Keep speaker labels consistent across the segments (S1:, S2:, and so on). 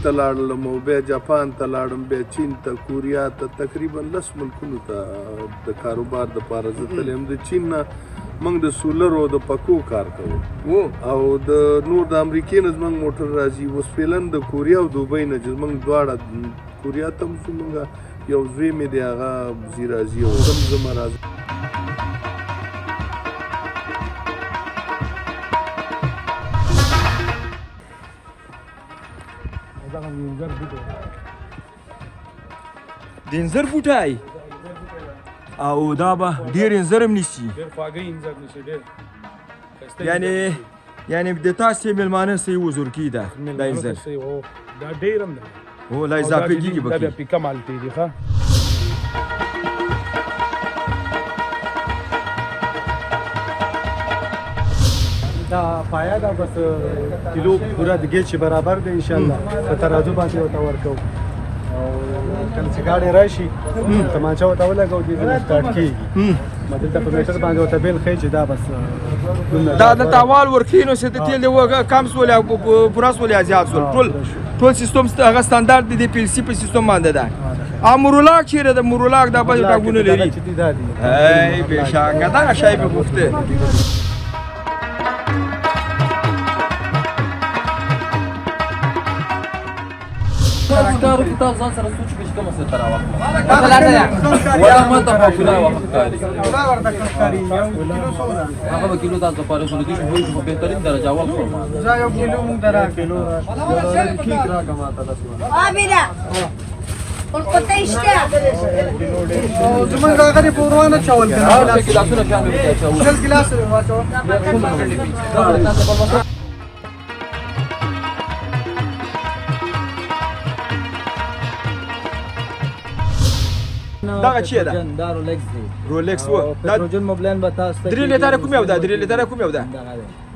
S1: ته لاړلم او بیا جاپان ته لاړم بیا چین ته کوریا ته تقریبا 10 ملکونو ته د کاروبار دپاره زه تللی یم. د چین نه موږ د سولر او د پکو کار کوو او د نور د امریکې نه زموږ موټر راځي. اوس فعلا د کوریا او دوبۍ نه چې زموږ دواړه کوریا ته هم شو موږ یو زوی مې دی هغه ځي راځي او زمزمه راځي.
S2: د انځر بوټی او دا به ډېر انځر هم نیسي یعنې د تاسې مېلمانه صحیح وزورکي ده دا انځر
S3: دا ډېر هم ده
S2: هو لا اضافه کېږي
S3: دا بیا پیکه مالټې دي ښه. دا پایا دا بس کیلو پورا د ګیج برابر دی انشاءالله په ترازو باندې ورته ورکوو او کله چې ګاډی راشي تمانچه ورته ولګوو دې ځای سټارټ کېږي دلته په میټر باندې ورته بیل ښیي چې دا بس
S2: دا دلته اول ورکوي نو چې د تیل د کم سول او پوره سول یا زیات سول ټول سیستم هغه ستاندارد دی د پی ال سی په سیستم باندې ده. مرولاک چیرې د مرولاک دا بل ټاګونه لري هی بېشکه دغه شی مې غوښته.
S4: کارو کې تاسو ځان سره سوچ کې کومه څه تر واخله ولا ما ته په خپل وخت کاری دا ورته کاری یو کیلو سودا هغه کیلو تاسو په خپل کې شو په بهترین درجه اول خورما دا یو کیلو مونږ درا کیلو کیک را کما تاسو
S5: اميره والقطه اشتاق
S3: زمونږ هغه په وروانه چاول
S4: کنه ګلاسونه کامل چاول
S3: شل ګلاس واچو
S2: دغه چیه ده؟
S4: دا رولکس دی.
S2: رولکس و
S4: پټروجن موبلین به تاسو ته
S2: 3 لیټره کوم یو ده 3 لیټره کوم یو ده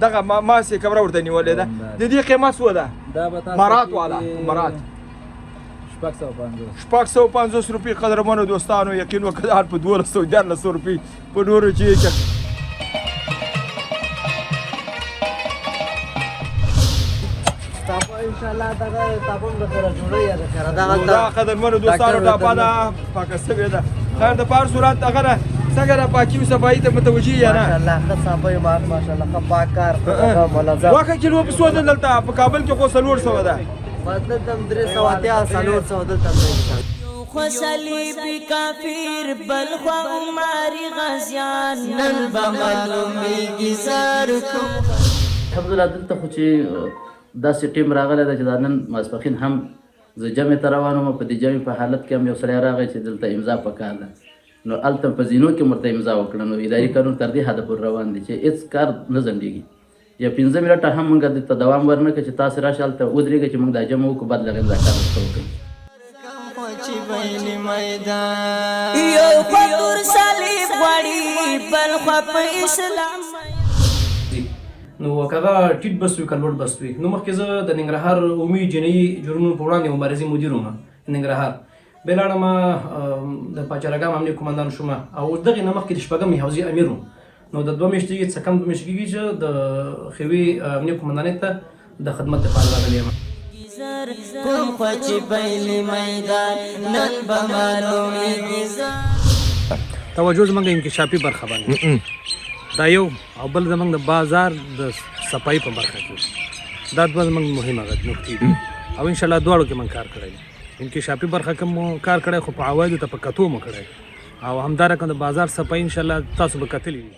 S2: دغه ما سې کمره ورته نیولې ده د دې قیمت څو ده؟
S4: دا به تاسو
S2: مرات والا مرات 650 روپۍ قدرمنو دوستانو یقین وکړه په 1200 روپۍ په نورو چې
S4: انشاءالله دغه تابون به سره جوړوي یا سره دغه
S2: دا قدرمنو دوستانو ټاپه ده پاکه سوې ده. خیر د په هر صورت هغه ده څنګه ده پاکي او صفایي ته متوجه یا نه؟
S4: ماشاءالله ښه صفایي ماشاءالله ښه پاک کار منظم.
S2: واښه کیلو په څو ده دلته په کابل کې خو 400 ده
S4: دلته هم 300 400 دلته هم
S5: خو صلیبی کافر بل خو عمر غزیان نن بملومی گزار کو
S6: الحمدلله دلته خو چې داسې ټیم راغلی ده چې دا نن ماسپښین هم زه جمع ته روان وم په دې جمع په حالت کې هم یو سړی راغی چې دلته امضا پکار ده نو هلته په زینو کې ورته امضا وکړه نو اداري قانون تر دې حده پورې روان دی چې هېڅ کار نه ځنډېږي یا 15 منټه هم موږ دلته دوام ورنه کړه چې تاسې راشئ هلته ودرېږئ چې موږ دا جمع وکړو بعد له هغې دا کار ورته وکړئ.
S5: یو خطور صلیب غواړي بل خوا په اسلام
S7: نو کغه ټیټ بس وي کلوړ بس وي نو مخکې زه د ننګرهار عمومي جنایي جرمونو په وړاندې مبارزې مدیر وم ننګرهار بیا لاړم د پاچارګام امنیه قومندان شوم او دغې نه مخکې د شپږمې حوزې امیر وم نو د 2 میاشتې څه کم 2 میاشتې کېږي چې د ښوي امنیه قومندانۍ ته د خدمت لپاره راغلی یم.
S5: کوم خوا چې بیلې میدان نن به معلومېږي
S3: توجه زموږ انکشافي برخه باندې دا یو او بل زموږ د بازار د صفایي په برخه کې دا دوه زموږ مهمه نقطې دي او انشاءالله دواړو کې موږ کار کړی دی. انکشافي برخه کې مو کار کړی خو په عوایدو ته په کتو مو کړی او همدارنګه د بازار صفایي انشاءالله تاسو به کتلی وي.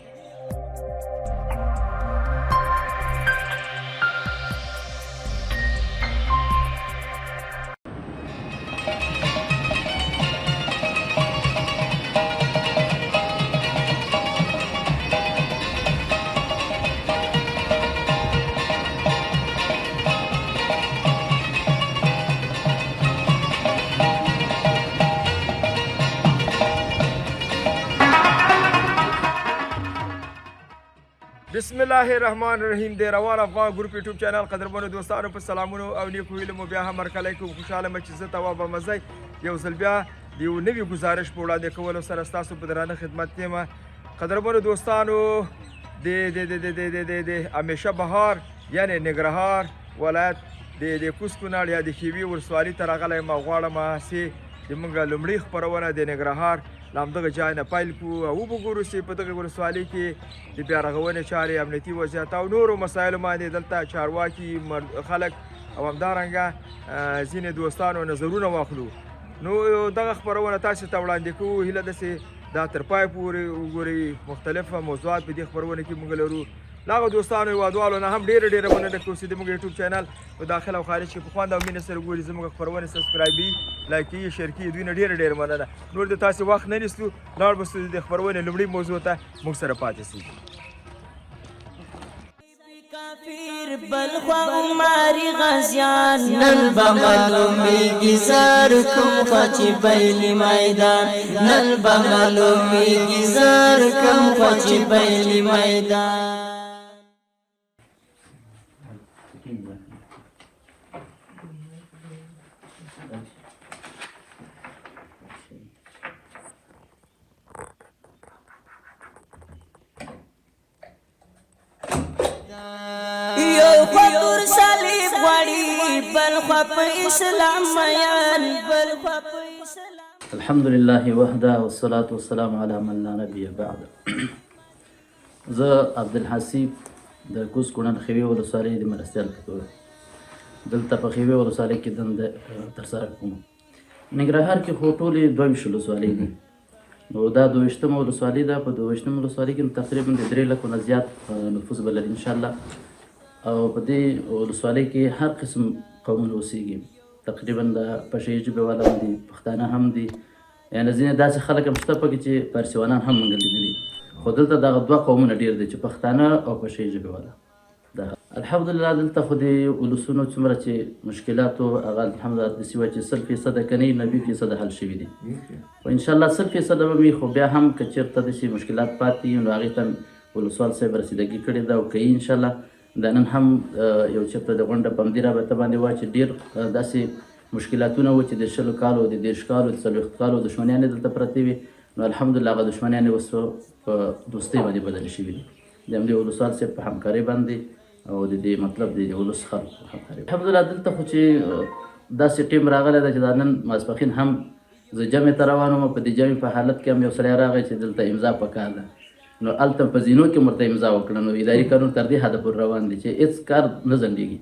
S2: بسم الله الرحمن الرحیم د روان افغان ګروپ یوټیوب چینل قدرمنو دوستانو په سلامونو او نیکو هیلو مو بیا هم هرکلی کوم. خوشحاله م چې زه تواب احمدزی یو ځل بیا د یو نوي ګزارش په وړاندې کولو سره ستاسو په درانه خدمت کې یم. قدرمنو دوستانو د همیشه بهار یعنی ننګرهار ولایت د کوز کونړ یا د خیوي ولسوالي ته راغلی یم او غواړم چې زموږ لومړۍ خپرونه د ننګرهار له همدغه ځای نه پیل کړو او وګورو چې په دغه ولسوالۍ کې د بیارغونې چارې امنیتي وضعیت او نورو مسایلو باندې دلته چارواکي خلک او همدارنګه ځینې دوستانو نظرونه واخلو. نو دغه خپرونه تاسو ته وړاندې کوو. هیله ده چې دا تر پای پورې وګورئ. مختلف موضوعات په دې خپرونه کې موږ لرو. له هغه دوستانو هېوادوالو نه هم ډېره مننه کوو چې زموږ یوټیوب چینل په داخل او خارج کې په خوند او مینه سره ګوري، زموږ خپرونې سبسکرایبوي، لایک کوي، شیر کوي. دوی نه ډېره مننه. نور د تاسې وخت نه نیسو، لاړ به د خپرونې لومړۍ موضوع ته موږ سره پاتې شو.
S5: کافر بلخوا عماری غازیان نن با معلومیگی زار کم خوچی بیلی میدان نن با معلومیگی زار کم خوچی بیلی میدان. یو خطور صلیب غړي بل خپ اسلام میان بل خپ اسلام.
S6: الحمد لله وحده والصلاة والسلام على من لا نبي بعد. زه عبدالحسیب د کوز کونړ خیوي ولسوالۍ د مرستیال کتور دلته په خیوي ولسوالۍ کې دنده ترسره کوم. ننګرهار کې خو ټولې 22 ولسوالۍ دي. نو دا 22مه ولسوالۍ ده. په 22مه ولسوالۍ کې تقریبا د 3 لکو نه زیات نفوس به لري انشاءالله. او په دې ولسوالۍ کې هر قسم قومونه اوسېږي. تقریبا د پښې ژبې والا هم دي، پښتانه هم دي، یعنې ځینې داسې خلک هم شته پکې چې فارسیوانان هم موږ لیدلي. خو دلته دغه 2 قومونه ډېر دي چې پښتانه او پښې ژبې والا. الحمدلله دلته خو د ولسونو څومره چې مشکلاتو هغه الحمدلله داسې وایي چې 100% که نه 90% حل شوي دي. خو انشاءالله 100% به وي. خو بیا هم که چېرته داسې مشکلات پاتې وي نو هغې ته ولسوال صاحب رسیدګي کړې ده او کوي انشاءالله. دا نن هم یو چېرته د غونډه په همدې رابطه باندې وایي چې ډېر داسې مشکلاتونه وو چې د 20 کالو د 30 کالو د 40 کالو دښمنیانې دلته پرتې وي. نو الحمدلله هغه دښمنیانې اوس په دوستۍ باندې بدلې شوي دي د همدې ولسوال صاحب په همکارۍ باندې او د دې مطلب د ولس خلکو په همکارۍ. الحمدلله دلته خو چې داسې ټیم راغلی ده چې دا نن ماسپښین هم زه جمعې ته روان وم. په دې جمعې په حالت کې هم یو سړی راغی چې دلته امضا پکار ده. نو هلته په زینو کې ورته امضا وکړه. نو اداري کارونه تر دې حده پورې روان دي چې هېڅ کار نه ځنډېږي.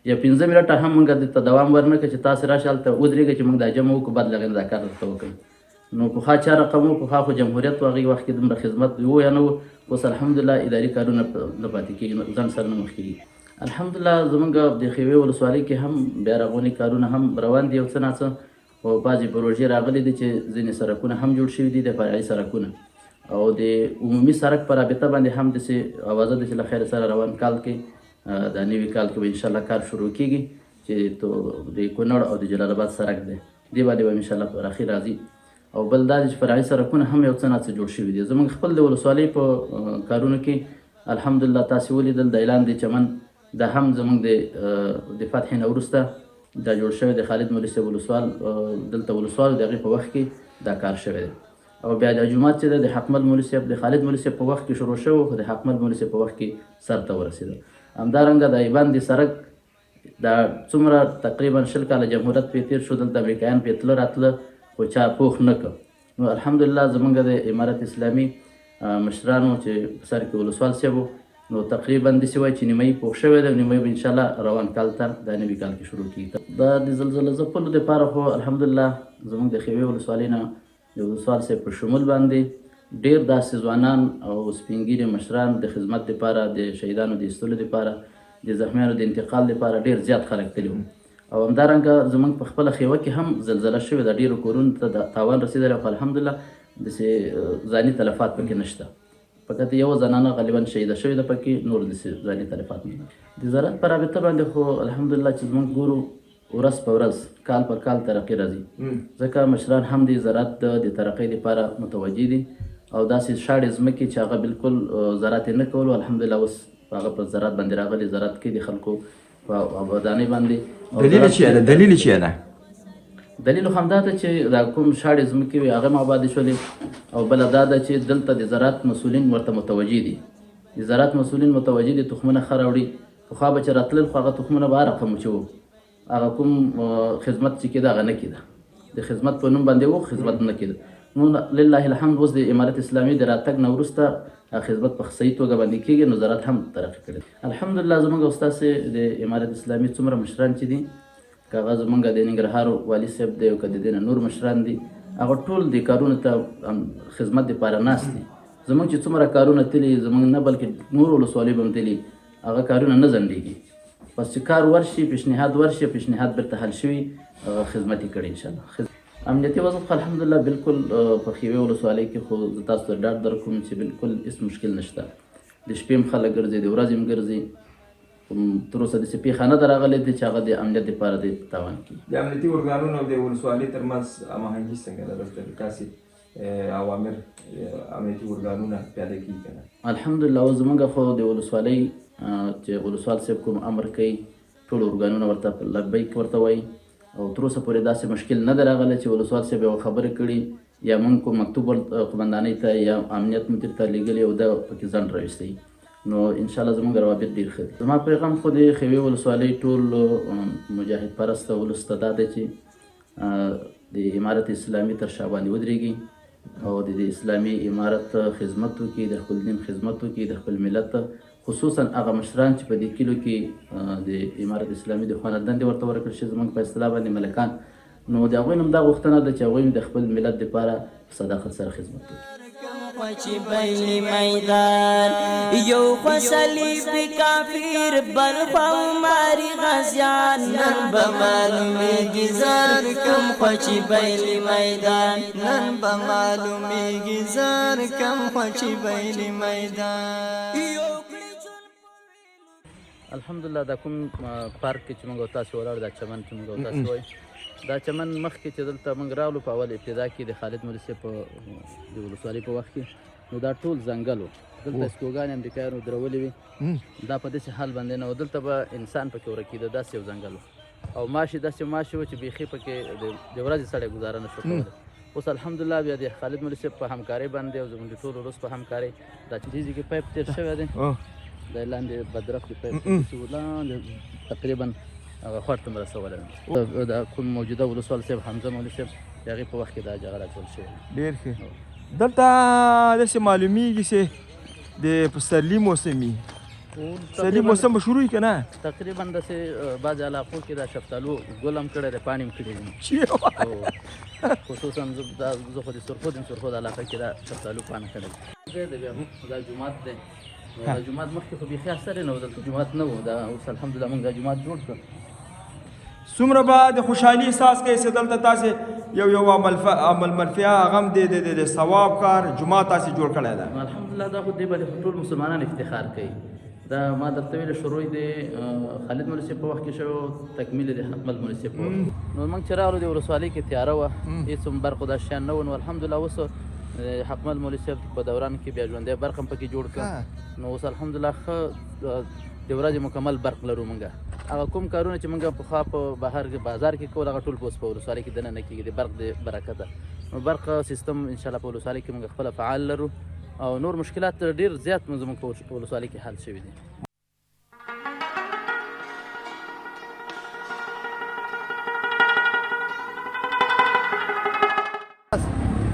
S6: یا 15 منټه هم موږ دلته دوام ورنه کړه چې تاسې راشئ هلته ودرېږئ چې موږ دا جمع وکړو، بعد له هغې نه دا کار درته وکړئ. نو پخوا چا رقم و، پخوا خو جمهوریت و، هغې وخت کې دومره خدمت و یا نه و. اوس الحمدلله اداري کارونه نه پاتې کېږي، ځان سره نه مخ کېږي. الحمدلله زموږ د خیوي ولسوالۍ کې هم بیارغونې کارونه هم روان دي یو څه ناڅه. او بعضې پروژې راغلي دي چې ځینې سړکونه هم جوړ شوي دي، د فرعي سړکونه. او د عمومي سړک په رابطه باندې هم داسې اوازه ده چې له خیر سره روان کال کې دا نوي کال کې به انشاءالله کار شروع کېږي چې د کونړ او د جلال آباد سړک دی، دې باندې به انشاءالله په راخي راځي. او بل دا چې فرعي سړکونه هم یو څه ناڅه جوړ شوي دي. زموږ خپل د ولسوالۍ په کارونو کې الحمدلله تاسې ولیدل د اعلان د چمن دا هم زموږ د فتحې نه وروسته دا جوړ شوی د خالد مولوي صاحب ولسوال دلته ولسوال د هغې په وخت کې دا کار شوی دی. او بیا د جومات چې د حکمل مولوي صاحب د خالد مولوي صاحب په وخت کې شروع شوی، خو د حکمل مولوي صاحب په وخت کې سر ته ورسېده. همدارنګه د ایبان د سړک دا څومره تقریبا 20 کاله جمهوریت پرې تېر شو، دلته امریکایان پرې تله راتله خو چا پوخ نه کړ. نو الحمدلله زموږ د امارت اسلامي مشرانو چې په سر کې ولسوال صاحب نو تقریبا داسې وایي چې نیمایي پوخ شوی دی، نیمایي به انشاءالله روان کال ته دا نوي کال کې شروع کېږي. دا د زلزله ځپلو دپاره خو الحمدلله زموږ د خیوي ولسوالۍ نه د ولسوال صاحب په شمول باندې ډېر داسې ځوانان او سپین ږیري مشران د خدمت دپاره، د شهیدانو د ایستلو دپاره، د زخمیانو د انتقال دپاره ډېر زیات خلک تللي وو. او همدارنګه زموږ په خپله خیوه کې هم زلزله شوې ده، ډېرو کورونو ته تاوان رسېدلی خو الحمدلله داسې ځاني تلفات پکې نشته. فقط یوه زنانه غالبا شهیده شوې ده پکې، نور داسې ځاني تلفات نه. د زراعت په رابطه باندې خو الحمدلله چې زموږ ګورو ورځ په ورځ کال پر کال ترقي راځي، ځکه مشران هم د زراعت د ترقۍ لپاره متوجه دي. او داسې شاړې ځمکې چې هغه بالکل زراعت یې نه کولو الحمدلله اوس هغه په زراعت باندې راغلي، زراعت کې د خلکو په ودانۍ باندې.
S8: دلیل چیه ده؟ دلیل
S6: خو همدا ده چې دا کوم شاړې ځمکې وي هغه هم آبادې شولې، او بله دا ده چې دلته د زراعت مسؤلین ورته متوجه دي. د زراعت مسؤلین متوجه دي تخمونه ښه راوړي. پخوا به چې راتلل خو هغه تخمونه به هر رقم چې وو، هغه کوم خدمت چې کېده هغه نه کېده د خدمت په نوم باندې و خدمت نه کېده نو لله الحمد اوس د امارت اسلامي د راتګ نه وروسته خدمت په صحیح توګه باندې کېږي نو زراعت هم ترقي کړی الحمدلله زموږ او ستاسې د امارت اسلامي څومره مشران چې دي که هغه زموږ د ننګرهار والي صاحب دی او که د دې نه نور مشران دي هغه ټول د کارونو ته خدمت دپاره ناست دي زموږ چې څومره کارونه تلي زموږ نه بلکې نور ولسوالۍ به هم تلي هغه کارونه نه ځنډېږي بس چې کار ورشي پیشنهاد بیرته حل شوي هغه خدمت یې کړی انشاءالله امنیتي وضع خو الحمدلله بالکل په خیوې ولسوالۍ کې خو زه تاسو ته ډاډ درکوم چې بالکل هېڅ مشکل نشته د شپې هم خلک ګرځي د ورځې هم ګرځي تر اوسه داسې پېښه نه ده راغلې ده چې هغه د امنیت دپاره د تاوان کړي
S2: د امنیتي ارګانونو او د ولسوالۍ ترمنځ هماهنګي څنګه ده دلته داسې اوامر امنیتي ارګانونه پیاده کېږي که نه
S6: الحمدلله اوس زموږ خو د ولسوالۍ چې ولسوال صاحب کوم امر کوي ټول ارګانونه ورته لبیک ورته وایي او تر اوسه پورې داسې مشکل نه ده راغلی چې ولسوال صاحب یوه خبرې کړي یا موږ کوم مکتوب قمندانۍ ته یا امنیت مدیر ته لیږلي او دا پکې ځنډ راویستی نو انشاءالله زموږ روابط ډېر ښه دي زما پیغام خو د خیوې ولسوالۍ ټول مجاهد پرسته ولس ته دا دی چې د امارت اسلامي تر شا باندې ودرېږي او د اسلامي امارت خدمت وکړي د خپل دین خدمت وکړي د خپل ملت خصوصا هغه مشران چې په دې کلو کې د امارت اسلامي د خوا نه دندې ورته ورکړل شي زموږ په اصطلاح باندې ملکان نو د هغوی نه هم دا غوښتنه ده چې هغوی د خپل ملت دپاره په صداقت سره خدمت وکړي
S5: خوچی بیلی میدان یو خسلی پی کافر بل خماری غزیان نن بمعلومی گزار کم خوچی بیلی میدان نن بمعلومی گزار کم خوچی بیلی میدان
S6: الحمدلله دا کوم پارک کې چې موږ او تاسې ولاړ دا چمن کې موږ او تاسې وایي دا چمن مخکې چې دلته موږ راغلو په اول ابتدا کې د خالد مولوي صاحب په د ولسوالۍ په وخت کې نو دا ټول ځنګل و دلته سکوګانې امریکایانو درولې وي دا په داسې حال باندې نه و دلته به انسان پکې ورکېده داسې یو ځنګل و او ماشي داسې ماشي و چې بیخي پکې د ورځې سړی ګزاره نه شو کولی اوس الحمدلله بیا د خالد مولوي صاحب په همکارۍ باندې او زموږ د ټولو وروس په همکارۍ دا چیزې کې پایپ تېر شوی دی دا لاندې بدرخت پایپ لاندې تقریبا هغه خواړ ته مرسولی ده د کوم موجوده ولسوال صاحب حمزه مولوي صاحب د هغې په وخت کې دا جغه راټول شوی
S2: ډېر ښه دلته داسې معلومیږي چې د پسرلي موسمي پسرلي موسم به شروع وي که نه
S6: تقریبا داسې بعضې علاقو کې دا شفتالو ګل هم کړی دی پاڼې هم کړي دي خصوصا زه خو د سرخود علاقه کې دا شفتالو پاڼه کړی دی بیا دا جومات دی دا جومات مخکې خو بیخي اثر یې نه و دلته جومات نه و دا اوس الحمدلله موږ دا جومات جوړ کړ
S2: څومره به د خوشحالي احساس کوئ چې دلته تاسې یو عمل منفعه هغه هم د ثواب کار جومات تاسې جوړ کړی ده
S6: الحمدلله دا خو دې باندې ټول مسلمانان افتخار کوي دا ما درته ویلې شروع د خالد مولوي صاحب په وخت کې شوی تکمیل د حکمل مولوي صاحب په وخت نو موږ چې راغلو د ولسوالۍ کې تیاره وه هېڅ هم برق او دا شیان نه وو نو الحمدلله اوس حکمل مولوي صاحب په دوران کې بیا ژوندی برق هم پکې جوړ کړه نو اوس الحمدلله ښه د ورځې مکمل برق لرو موږ هغه کوم کارونه چې موږ پخوا په بهر بازار کې کول هغه ټول په اوس په ولسوالۍ کې دننه کېږي د برق د برکته نو برق سیستم انشاءالله په ولسوالۍ کې موږ خپله فعال لرو او نور مشکلات ډېر زیات زموږ په ولسوالۍ کې حل شوي دي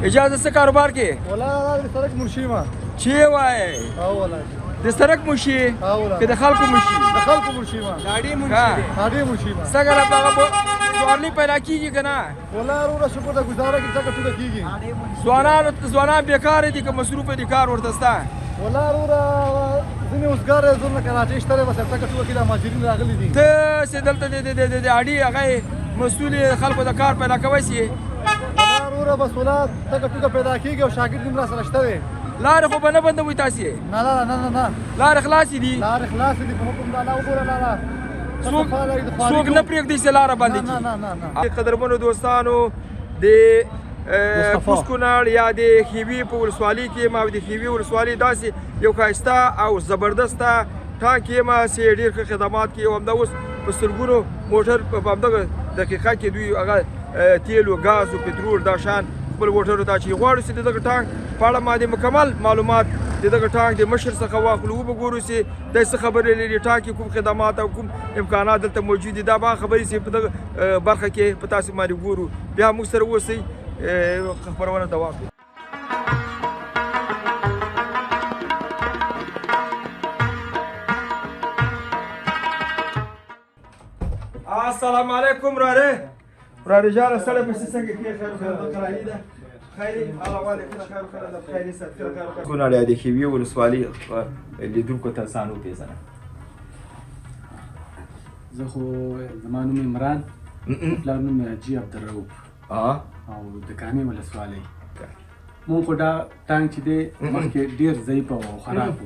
S2: اجازه څه کاروبار کې
S9: ولا د سړک منشي ما
S2: چې وایې
S9: او ولا
S2: د سړک منشي که د خلکو منشي
S9: د خلکو منشي ما
S2: ګاډي منشي
S9: ګاډي منشي ما
S2: څنګه هغه سوارلي پیدا کېږي که نه
S9: ولا وروره شکر د ګزاره کې څنګه ټوله کېږي
S2: ځوانان بیکاره دي که مصروفه دي کار ورته شته
S9: ولا وروره ځینې اوسګار یې زور نه کراچۍ شته دی بس څنګه ټوله کې د مهاجرین راغلي دي
S2: ته چې دلته د اډې هغه مسؤل خلکو د کار پیدا کوی شي
S9: ولا وروره بس ولا څنګه ټوله پیدا کېږي او شاګرد هم راسره شته دی
S2: لارې خو به نه بندوئ تاسې
S9: نه نه نه نه
S2: لارې خلاصې دي
S9: لارې خلاصې دي په حکم د الله وګوره لاله
S2: څوک نه پرېږدي چې لاره بندې کړي قدرمنو دوستانو د کوز کونړ یا د خیوي په ولسوالۍ کې ما د خیوي ولسوالۍ داسې یو ښایسته او زبردسته ټانک یې ما چې ډېر ښه خدمات کوي او همدا اوس په سلګونو موټر په همدغه دقیقه کې دوی هغه تیل و ګاز و پترول دا شان خپل موټرو ته چې غواړو چې د دغه ټانک په اړه باندې مکمل معلومات د دغه ټانک د مشر څخه واخلو وګورو چې د څه خبرې لري ټانک کې کوم خدمات او کوم امکانات دلته موجود دي دا به خبرې چې په دغه برخه کې په تاسو باندې ګورو بیا موږ سره اوسئ خبرونه دوام کوي. السلام علیکم راره جان سره په څنګه کې خیر خیري ده خیري الله والي خیر ده خیري ستر کار
S10: کونړ د خیوي ولسوالۍ لیدونکو ته ځان وپېژنه.
S11: زه خو زما نوم عمران پلار نوم یې حاجي عبدالرؤف او د کامې ولسوالۍ. مونږ خو دا ټانک چې دی مخکې ډېر ضعیف او خراب و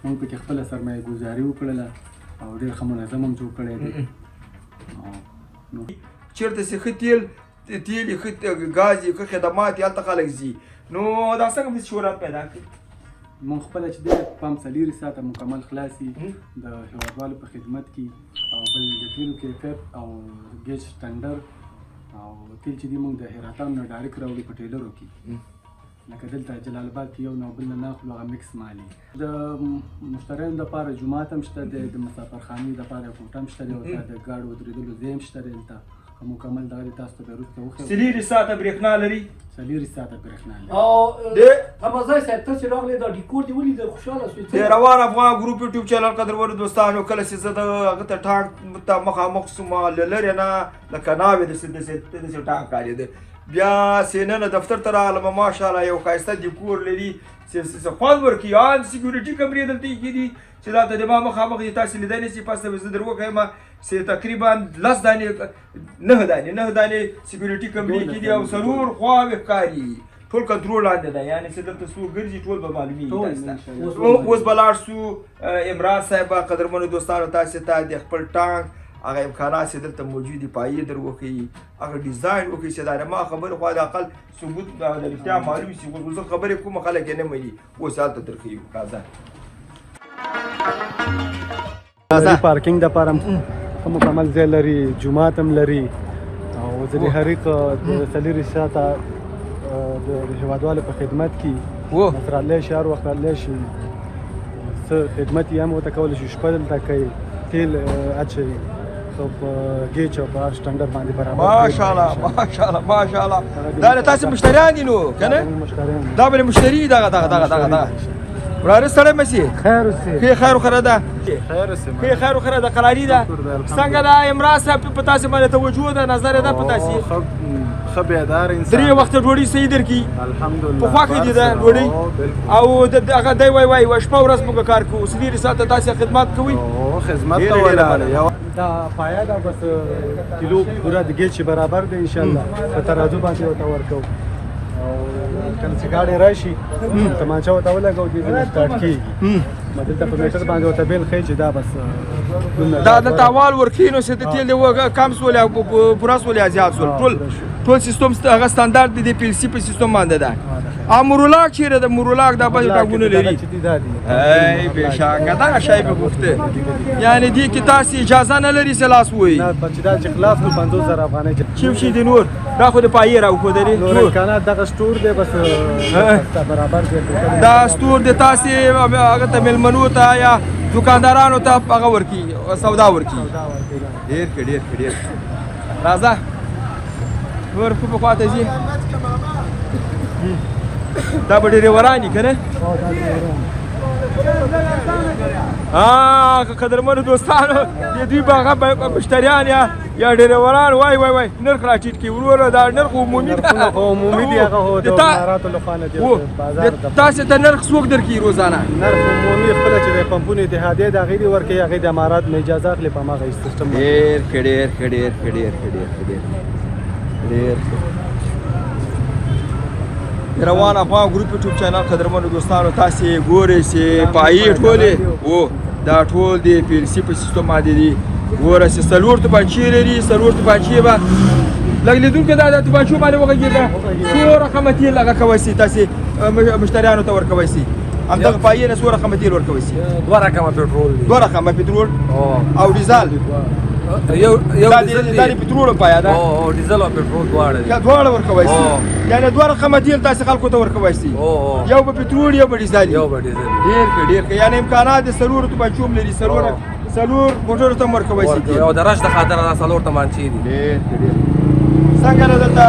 S11: مونږ پکې خپله سرمایه ګزاري وکړله او ډېر ښه منظم هم جوړ کړی دی.
S2: چیرته چې ښه تیل یې ښه ګاز یې ښه خدمات یې هلته خلک ځي نو دا څنګه به شهرت پیدا کړي؟
S11: مونږ خپله چې دی پمپ 4 ساعته مکمل خلاصي د هیوادوالو په خدمت کې او بل د تیلو کیفیت او ګیج ټنډر او تیل چې دی مونږ د هراتان نه ډایرکټ راوړي په ټیلرو کې لکه دلته جلال آباد کې یو نو بل نه ناخلو هغه مکس مالي. د مشتریانو دپاره جومات هم شته دی، د مسافرخانې دپاره کوټه هم شته دی او د ګاډو ودرېدلو ځای هم شته دی دلته مکمل دغه تاسو ته به وروسته وښیم.
S2: 4 ساعته برېښنا لري
S11: 4 ساعته برېښنا لري.
S7: او همزای صاحب ته چې راغلی دا ډیکور دی ولې د خوشحاله شوې
S2: د روان افغان ګروپ یوټیوب چینل قدرمنو دوستانو کله چې زه هغه ته ټانک ته مخامخ شوم له لرې نه لکه ناوې داسې ټانک کارېده بیا سیننه دفتر ته راغلم ماشاءالله یو ښایسته ډیکور لري چې خوند ورکوي ان سیکورټي کمرې دلته ایښي دي چې دا د ما مخامخ دي تاسې لیدلی شئ پس به زه در وښیم چې تقریبا 10 دانې 9 دانې سیکورټي کمرې کې دي او څلور خواوې ښکاري ټول کنټرول لاندې ده یعنې چې دلته څوک ګرځي ټول به معلومېږي تاسو ته. اوس به لاړ شو عمران صاحب قدرمنو دوستانو تاسې ته د خپل ټانک هغه امکانات چې دلته موجود دي پایې در وښیي هغه ډیزاین وکړي چې دا ما خبرې خو د اقل ثبوت د رښتیا معلوم شي خو زه خبرې کوم خلک یې نه مني اوس هلته در ښیو راځه
S11: پارکینګ دپاره هم مکمل ځای لري، جومات هم لري او ځلې حریق د 4 ساعته د هیوادوالو په خدمت کې مصر راتلی شي هر وخت راتلی شي څه خدمت یې هم ورته کولی شي شپه دلته کوي تیل اچوي ګیج او په هر سټنډر باندې برابر.
S2: ماشاءالله دا له تاسې مشتریان دي نو که نه دا به مشتري دغه وراره سړی مسي خیر خره ده خیر خره ده قراري ده څنګه ده عمران صاحب په تاسې باندې توجه ده نظر ده په تاسې
S1: ښه بیدار انسان
S2: 3 وخته ډوډۍ صحیح درکړي
S1: الحمدلله
S2: په خوا کې دي ده ډوډۍ او هغه دی وایي شپه ورځ موږ کار کوو 4 ساعته تاسې خدمات کوئ
S1: خدمت ته ولاړ
S11: دا پایه ده بس کیلو پورا د ګیج برابر دی انشاءالله په ترازو باندې ورته ورکوو او کله چې ګاډی راشي تمانچه ورته ولګوو دې نه سټارټ کېږي دلته په میټر باندې ورته بیل ښیي چې دا بس
S2: دا دلته اول ورکوي نو چې د تیل کم سول او پوره سول یا زیات سول ټول سیستم هغه ستاندارد دی د پی ال سی په سیستم باندې ده. مرولاک چیرې ده مرولاک دا بل ټاګونه لري ای بېشکه دغه شی به غوښته یعنې دې کې تاسې اجازه نه لري چې لاس ووایي
S11: چې دا چې خلاص کړو 50,000 افغانۍ
S2: چیف شي دي نور دا خو د پایې راوښودلې
S11: نور امکانات دغه سټور دی بس برابر دی
S2: دا سټور د تاسې هغه ته مېلمنو ته یا دکاندارانو ته هغه ورکړي سودا ورکړي ډېر ښه راځه نور کومه خوا ته ځي دا به ډریوران دي که نه قدرمنو دوستانو د دوی به هغه مشتریان یا ډریوران وای نرخ راټیټ کړي وروره دا نرخ عمومي ده
S11: عمومي دی هغه هو د اماراتو لخوا نه دی بازار
S2: تاسې ته نرخ څوک درکړي روزانه
S11: نرخ عمومي خپله چې د پمپونو اتحادیې د هغې دې ورکوي هغې د امارات نه اجازه اخلي په هماغه سیسټم
S2: ډېر روان افغان ګروپ یوټیوب چینل قدرمنو دوستانو تاسې ګورئ چې پایې ټولې دا ټول د پی ال سی په سیستم باندې دي ګوره چې 4 توپانچې لري 4 توپانچې به لږ لیدونکو دا د توپانچو باندې وغږېږه څو رقمه تیل هغه کوی شي تاسې مشتریانو ته ورکوی شي همدغه پایې نه څو رقمه تیل ورکوی شي
S3: 2 رقمه پټرول
S2: 2 رقمه پټرول او ډیزل یو
S10: دا د پټرول پایا ده
S2: او ډیزل او پټرول دواړه دي
S10: یا دواړه ورکوي شي یعنی دوه رقمه تیل تاسو خلکو ته ورکوي شي یو به پټرول یو به ډیزل ډیر ښه یعنی امکانات د سرور ته بچوم لري سرور موټر ته ورکوي شي
S2: او د رش د خاطر دا سلور ته مانچي دي
S10: ډیر څنګه نه دلته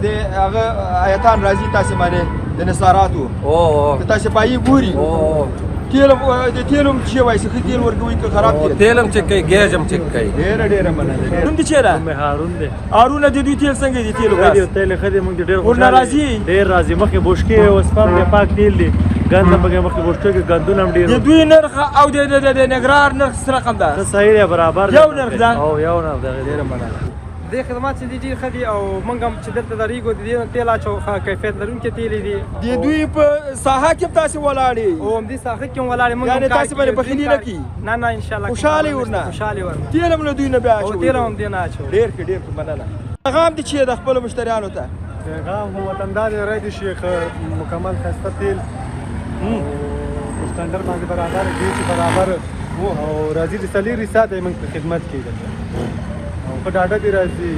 S10: د هغه آیتان راځي تاسو باندې د نصاراتو تاسو پای ګوري تیلم چې وایي چې تیل ورکوي که خراب
S2: تیلم چک کوي ګیجم چک کوي
S10: ډیر مننه نوم دې چیرې
S3: مې هارون دی
S10: هارون د دوی تیل څنګه دي تیل
S3: وکړي تیل خدي موږ ډیر
S10: ورنه راځي
S3: ډیر راځي مخکې بوشکې او سپم پاک تیل دي ګنده پکې مخکې بوشکې کې ګندونه هم ډیر
S10: د دوی نرخ او د نګرار نرخ سره رقم ده
S3: صحیح دی برابر
S10: یو نرخ ده
S3: او یو نرخ ده ډیر مننه
S12: د خدمات چې دي ډېر ښه دي او موږ هم چې دلته درېږو د دې تیل اچو ښه کیفیت لرونکي تیل دي
S10: د دوی په ساحه کې تاسو ولاړې
S12: او همدې ساحه کې هم ولاړې موږ
S10: یعنې تاسو باندې بخیلي نه کي
S12: نه انشاءالله
S10: خوشحالې ورنه تیل هم له دوی نه بیا
S12: او تیل هم دې نه اچو
S10: ډېر ښه ډېر ښه مننه پیغام دې چې د خپلو مشتریانو ته
S9: پیغام هم وطندار دی رای دي شیخ مکمل ښایسته تیل سټنډر باندې برابر ګیج برابر او راځي د څلېرې ساعته یې موږ په خدمت کې او په ډاډه دې راځي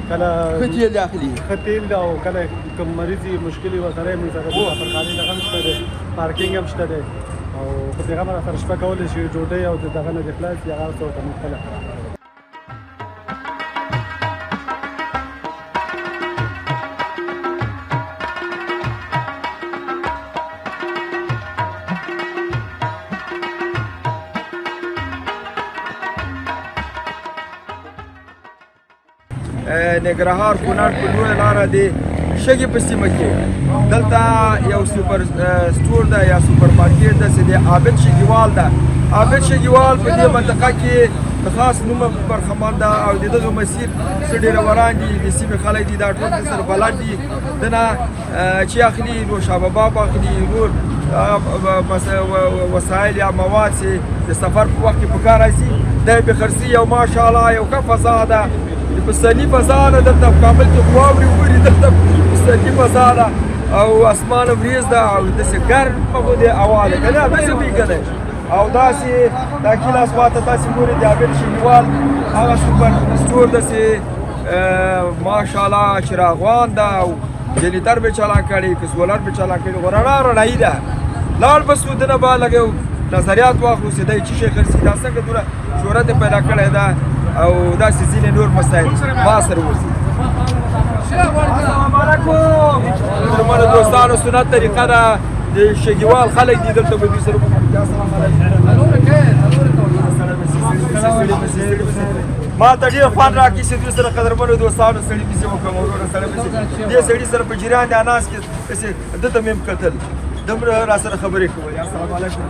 S9: کله
S10: ښه تیل داخلي
S9: ښه تیل او کله کوم مریضي مشکلې ورسره یې موږ سره د سفرخانې دغه هم شته دی پارکینګ هم شته دی او په دغه باندې سره شپه کولی شي ډوډۍ او د دغه نه د خلاص یا هغه څه ورته موږ خپله
S2: نګرهار کونړ په لویه لاره د شګې په سیمه کې دلته یو سوپر سټور ده یا سوپر مارکیټ ده چې د عابد شګیوال ده عابد شګیوال په دې منطقه کې د خاص نومه برخمن ده او د دغه مسیر څه ډېر وران دي د سیمې خلک دي دا ټول د سره بلد دي دنه چې اخلي نور شاباب اخلي نور وسایل یا مواد چې د سفر په وخت کې په کار راځي دا به خرڅي او ماشاءالله یو ښه فضا ده پسرلي فضا ده دلته په کابل کې واورې اوري دلته پسرلي فضا ده او اسمان وریځ ده او داسې ګرمه غوندې هوا ده که نه داسې وي که نه او داسې دا کیلاس خواته تاسې ګورئ د عابد شګیوال هغه سوپر سټور داسې ماشاءالله چراغوان ده او جنریټر به چالان کړی که سولر به چالان کړی خو رڼا رڼایي ده لاړ به سو دنه به لږ نظریات واخلو چې دی څه شی خرڅي دا څنګه دومره شهرت یې پیدا کړی ده او داسې ځینې نور مسایل ما سره وځي السلام علیکم درمنو دوستانو سنت طریقه ده د شګیوال خلک دي دلته به دوی سره ما ته ډېر خوند راکړي چې دوی سره قدرمنو دوستانو سړي پسې وکړم ورونه سره پسې دې سړي سره په جریان د اناس کې پسې ده ته مې هم کتل دومره را سره خبرې کولې السلام علیکم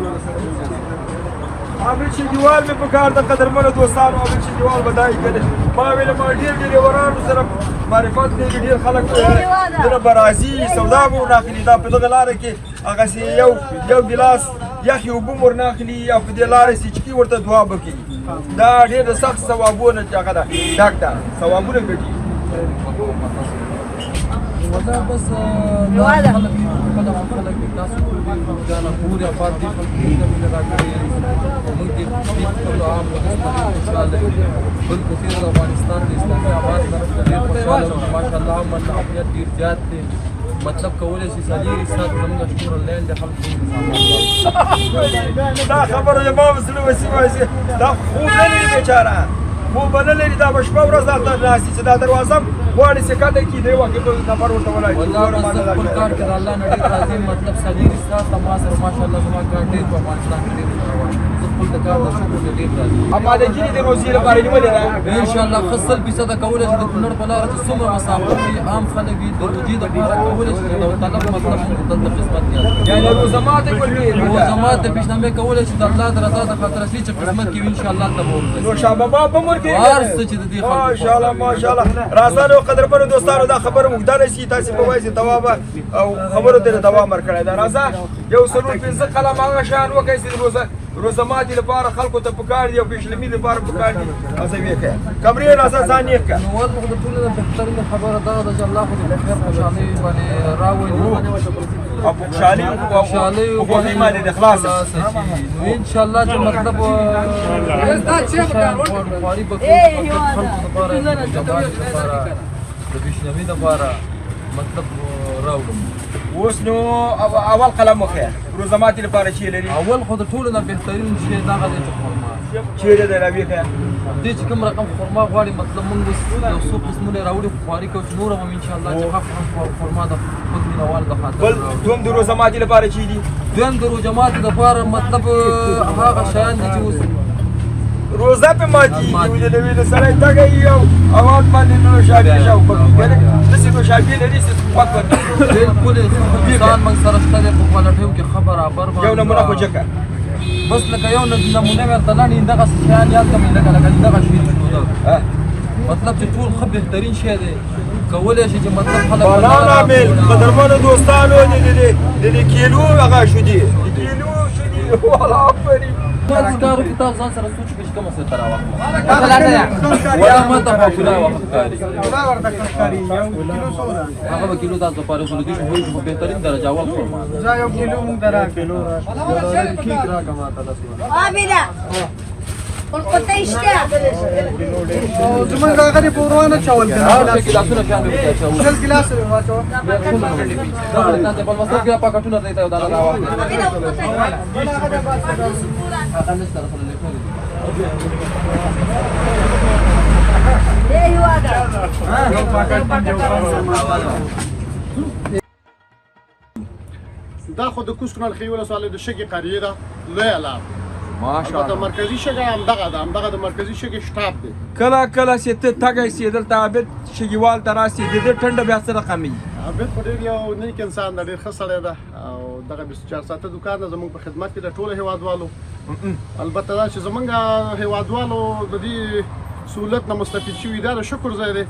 S2: عابد شګیوال مې په کار د قدرمنو دوستانو عابد شګیوال بدای کړي ما ویل ما ډېر ورانو سره معرفت دی ډېر خلک دنه به راځي سودا به ورناخلي دا په دغه لاره کې هغسې یو ګیلاس یخې اوبه مو ورناخلي او په دې لارې سیچکي ورته دعا به کوي دا ډېر د سخت ثوابونه چې هغه ده ډک ده ثوابونه ګټي
S6: ولا بس خلک تاسو ځان پورې افات دي خلک دې نه راځي موږ دې خپل عام بل کثیر افغانستان د اسلامي آباد ماشاءالله مطلب ډیر زیات دي مطلب کولای شي سالي سات زموږ شکر الله دې خلک
S2: دا خبره د ما مسلو وسی دا خوب نه لري بیچاره خوب نه لري دا بشپه ورځ دلته ناستي چې دا دروازه غواړي چې کاته کې دی وکړي په نفر ورته ولای
S6: والله خپل کار کې الله نه ډیر راضي مطلب سالي سات ما سره ماشاءالله زما کار ډیر په افغانستان کې ډیر روان خپل کار د شکر ډیر راضي
S2: اما د کلی د روزي لپاره نیولې ده
S6: ان شاء الله خصل بيصد کولای شي د کونړ په لار کې څومره مسافر وي عام خلک وي د روزي د لپاره کولای شي د طلب مطلب د خدمت
S2: یعنی روزمات ورکړي
S6: روزمات د پیشنهاد کولای شي د الله د رضا د خاطر شي چې خدمت کوي ان شاء الله تبور
S2: نو شاباب به ورکړي
S6: ورس چې د دې
S2: ماشاءالله ماشاءالله راځو قدرمنو دوستانو دا خبره مقدار شي تاسو په وایي دوام او خبرو ته دوام ورکړی دا راځه یو سلور پنځه قلم هغه شان وکړي چې روزمات لپاره خلکو ته پکار دي او پیشلمي لپاره پکار دي تاسو یې کوي کمرې راځه ځان یې کوي
S6: نو ورته د ټول د بهترین خبره دا ده چې الله خو دې خیر خوشالي باندې راوړي
S10: او په خوشحالۍ او په خوښۍ باندې د خلاص
S4: ان شاء الله چې مطلب خواري به خلکو لپاره د بشنامي لپاره مطلب راوړم.
S10: اوس نو اول قلم وښیه روزه ماتي لپاره چې لري
S4: اول خو د ټولو نه بهترین شی دغه دی چې خرما
S10: چیرې دی راویښه
S4: دې چې کوم رقم خرما غواړي مطلب موږ یو څو قسمونه راوړي خو خواري کوو چې نور هم ان شاء الله چې خرما د خود مینوال د خاطر
S10: بل دوم د روزه ماتي لپاره چې دي
S4: دویم د روزه ماتي لپاره مطلب هغه شیان دي چې اوس
S10: روزه په ماتي ویل ویل سره تاګي او اول باندې نو شابي شاو کنه دسه نو شابي لري څه وخت
S4: بالکل انسان من سره شته په پلټیو کې خبر خبر
S10: یو نمونه خو چکه
S4: بس لکه یو نمونه ورته نه دغه شیان یاد کوم لکه دغه شی مطلب چې ټول خو بهترین شی دی کولای شي چې مطلب خلک
S10: بلانا مل قدرمنو دوستانو د کیلو هغه شو دي کیلو شو دي والله افرین
S4: کارو کتاب ځان سره سوچ کې کوم څه ترا وخت ولا ما ته په خلا وخت کاری
S12: دا ورته کاری یو کیلو سودا
S4: هغه به کیلو تاسو پاره خو دې شو په بهترین درجه اول خرما
S12: دا یو کیلو مونږ درا کیلو کیک را کما تاسو
S13: امینه والقطه اشتاق
S12: زمونږ هغه دی پوروانه چاول
S4: هغه ګلاسونه شامل کړئ چاول
S12: شل ګلاس واچو
S4: دا ته په مسله کې پاکټونه دی ته دا راوړل هغه نشته سره لیکل
S13: ايه هذا
S12: یو پاکټ
S9: دا خو د کوس کنړ خیول سوال د شګي قریه ده لوی علام
S10: ماشاءالله
S9: د مرکزی شګه همدغه د مرکزی شګي شټاپ دی
S10: کله چې ته تاګي سي دلته عابد شګیوال تراسي د دې ټنډه بیا سره کمی
S9: عابد په ډیر یو نیک انسان د ډیر ښه سړی ده او دغه 24 ساعته دکان زموږ په خدمت کې د ټولو هیوادوالو البته دا چې زمونږ هیوادوالو د دې سہولت نه مستفید شوي دا د شکر ځای دی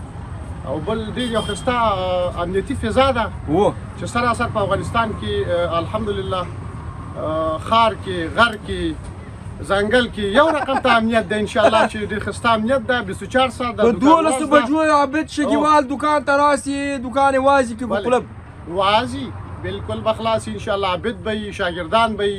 S9: او بل ډیر یو ښایسته امنیتي فضا ده چې سراسر په افغانستان کې الحمدلله خار کې غر کې ځنګل کې یو رقم ته امنیت ده ان شاء الله چې ډیر ښایسته امنیت ده 24 ساعت
S10: په 12 بجو عابد شګیوال دکان تراسي دکان وازي کې مطلب
S9: وازي بالکل بخلاص ان شاء الله عابد به شاګردان به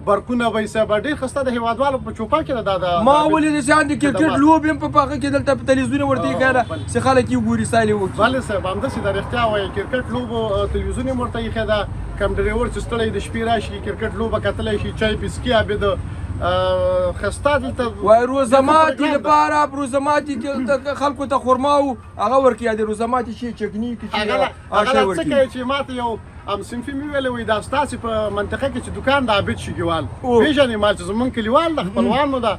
S9: برکونه به سبا ډیر خسته د هیوادوالو په چوپا کې دا
S10: ما ولې ځان د کرکټ لوب هم په پاکه کې دلته په تلویزیون ورته کړه چې خلک یې ګوري سالي وکړي
S9: بله صاحب همداسې د رښتیا وایي کرکټ لوبو تلویزیون یې ورته ایښی ده کم ډریور چې ستړی د شپې راشي کرکټ لوبه کتلی شي چای پیسکي عابد خسته دلته
S10: وای روزه ماتي لپاره روزه ماتي کې خلکو ته خرما او هغه ورکړي د روزه ماتي شي چکني کې
S9: هغه څه کوي چې ماته یو ام صنفي مې ویلې وای دا ستاسې په منطقه کې چې دکان د عابد شګیوال پېژنې مال چې زمونږ کلیوال د خپلوانو ده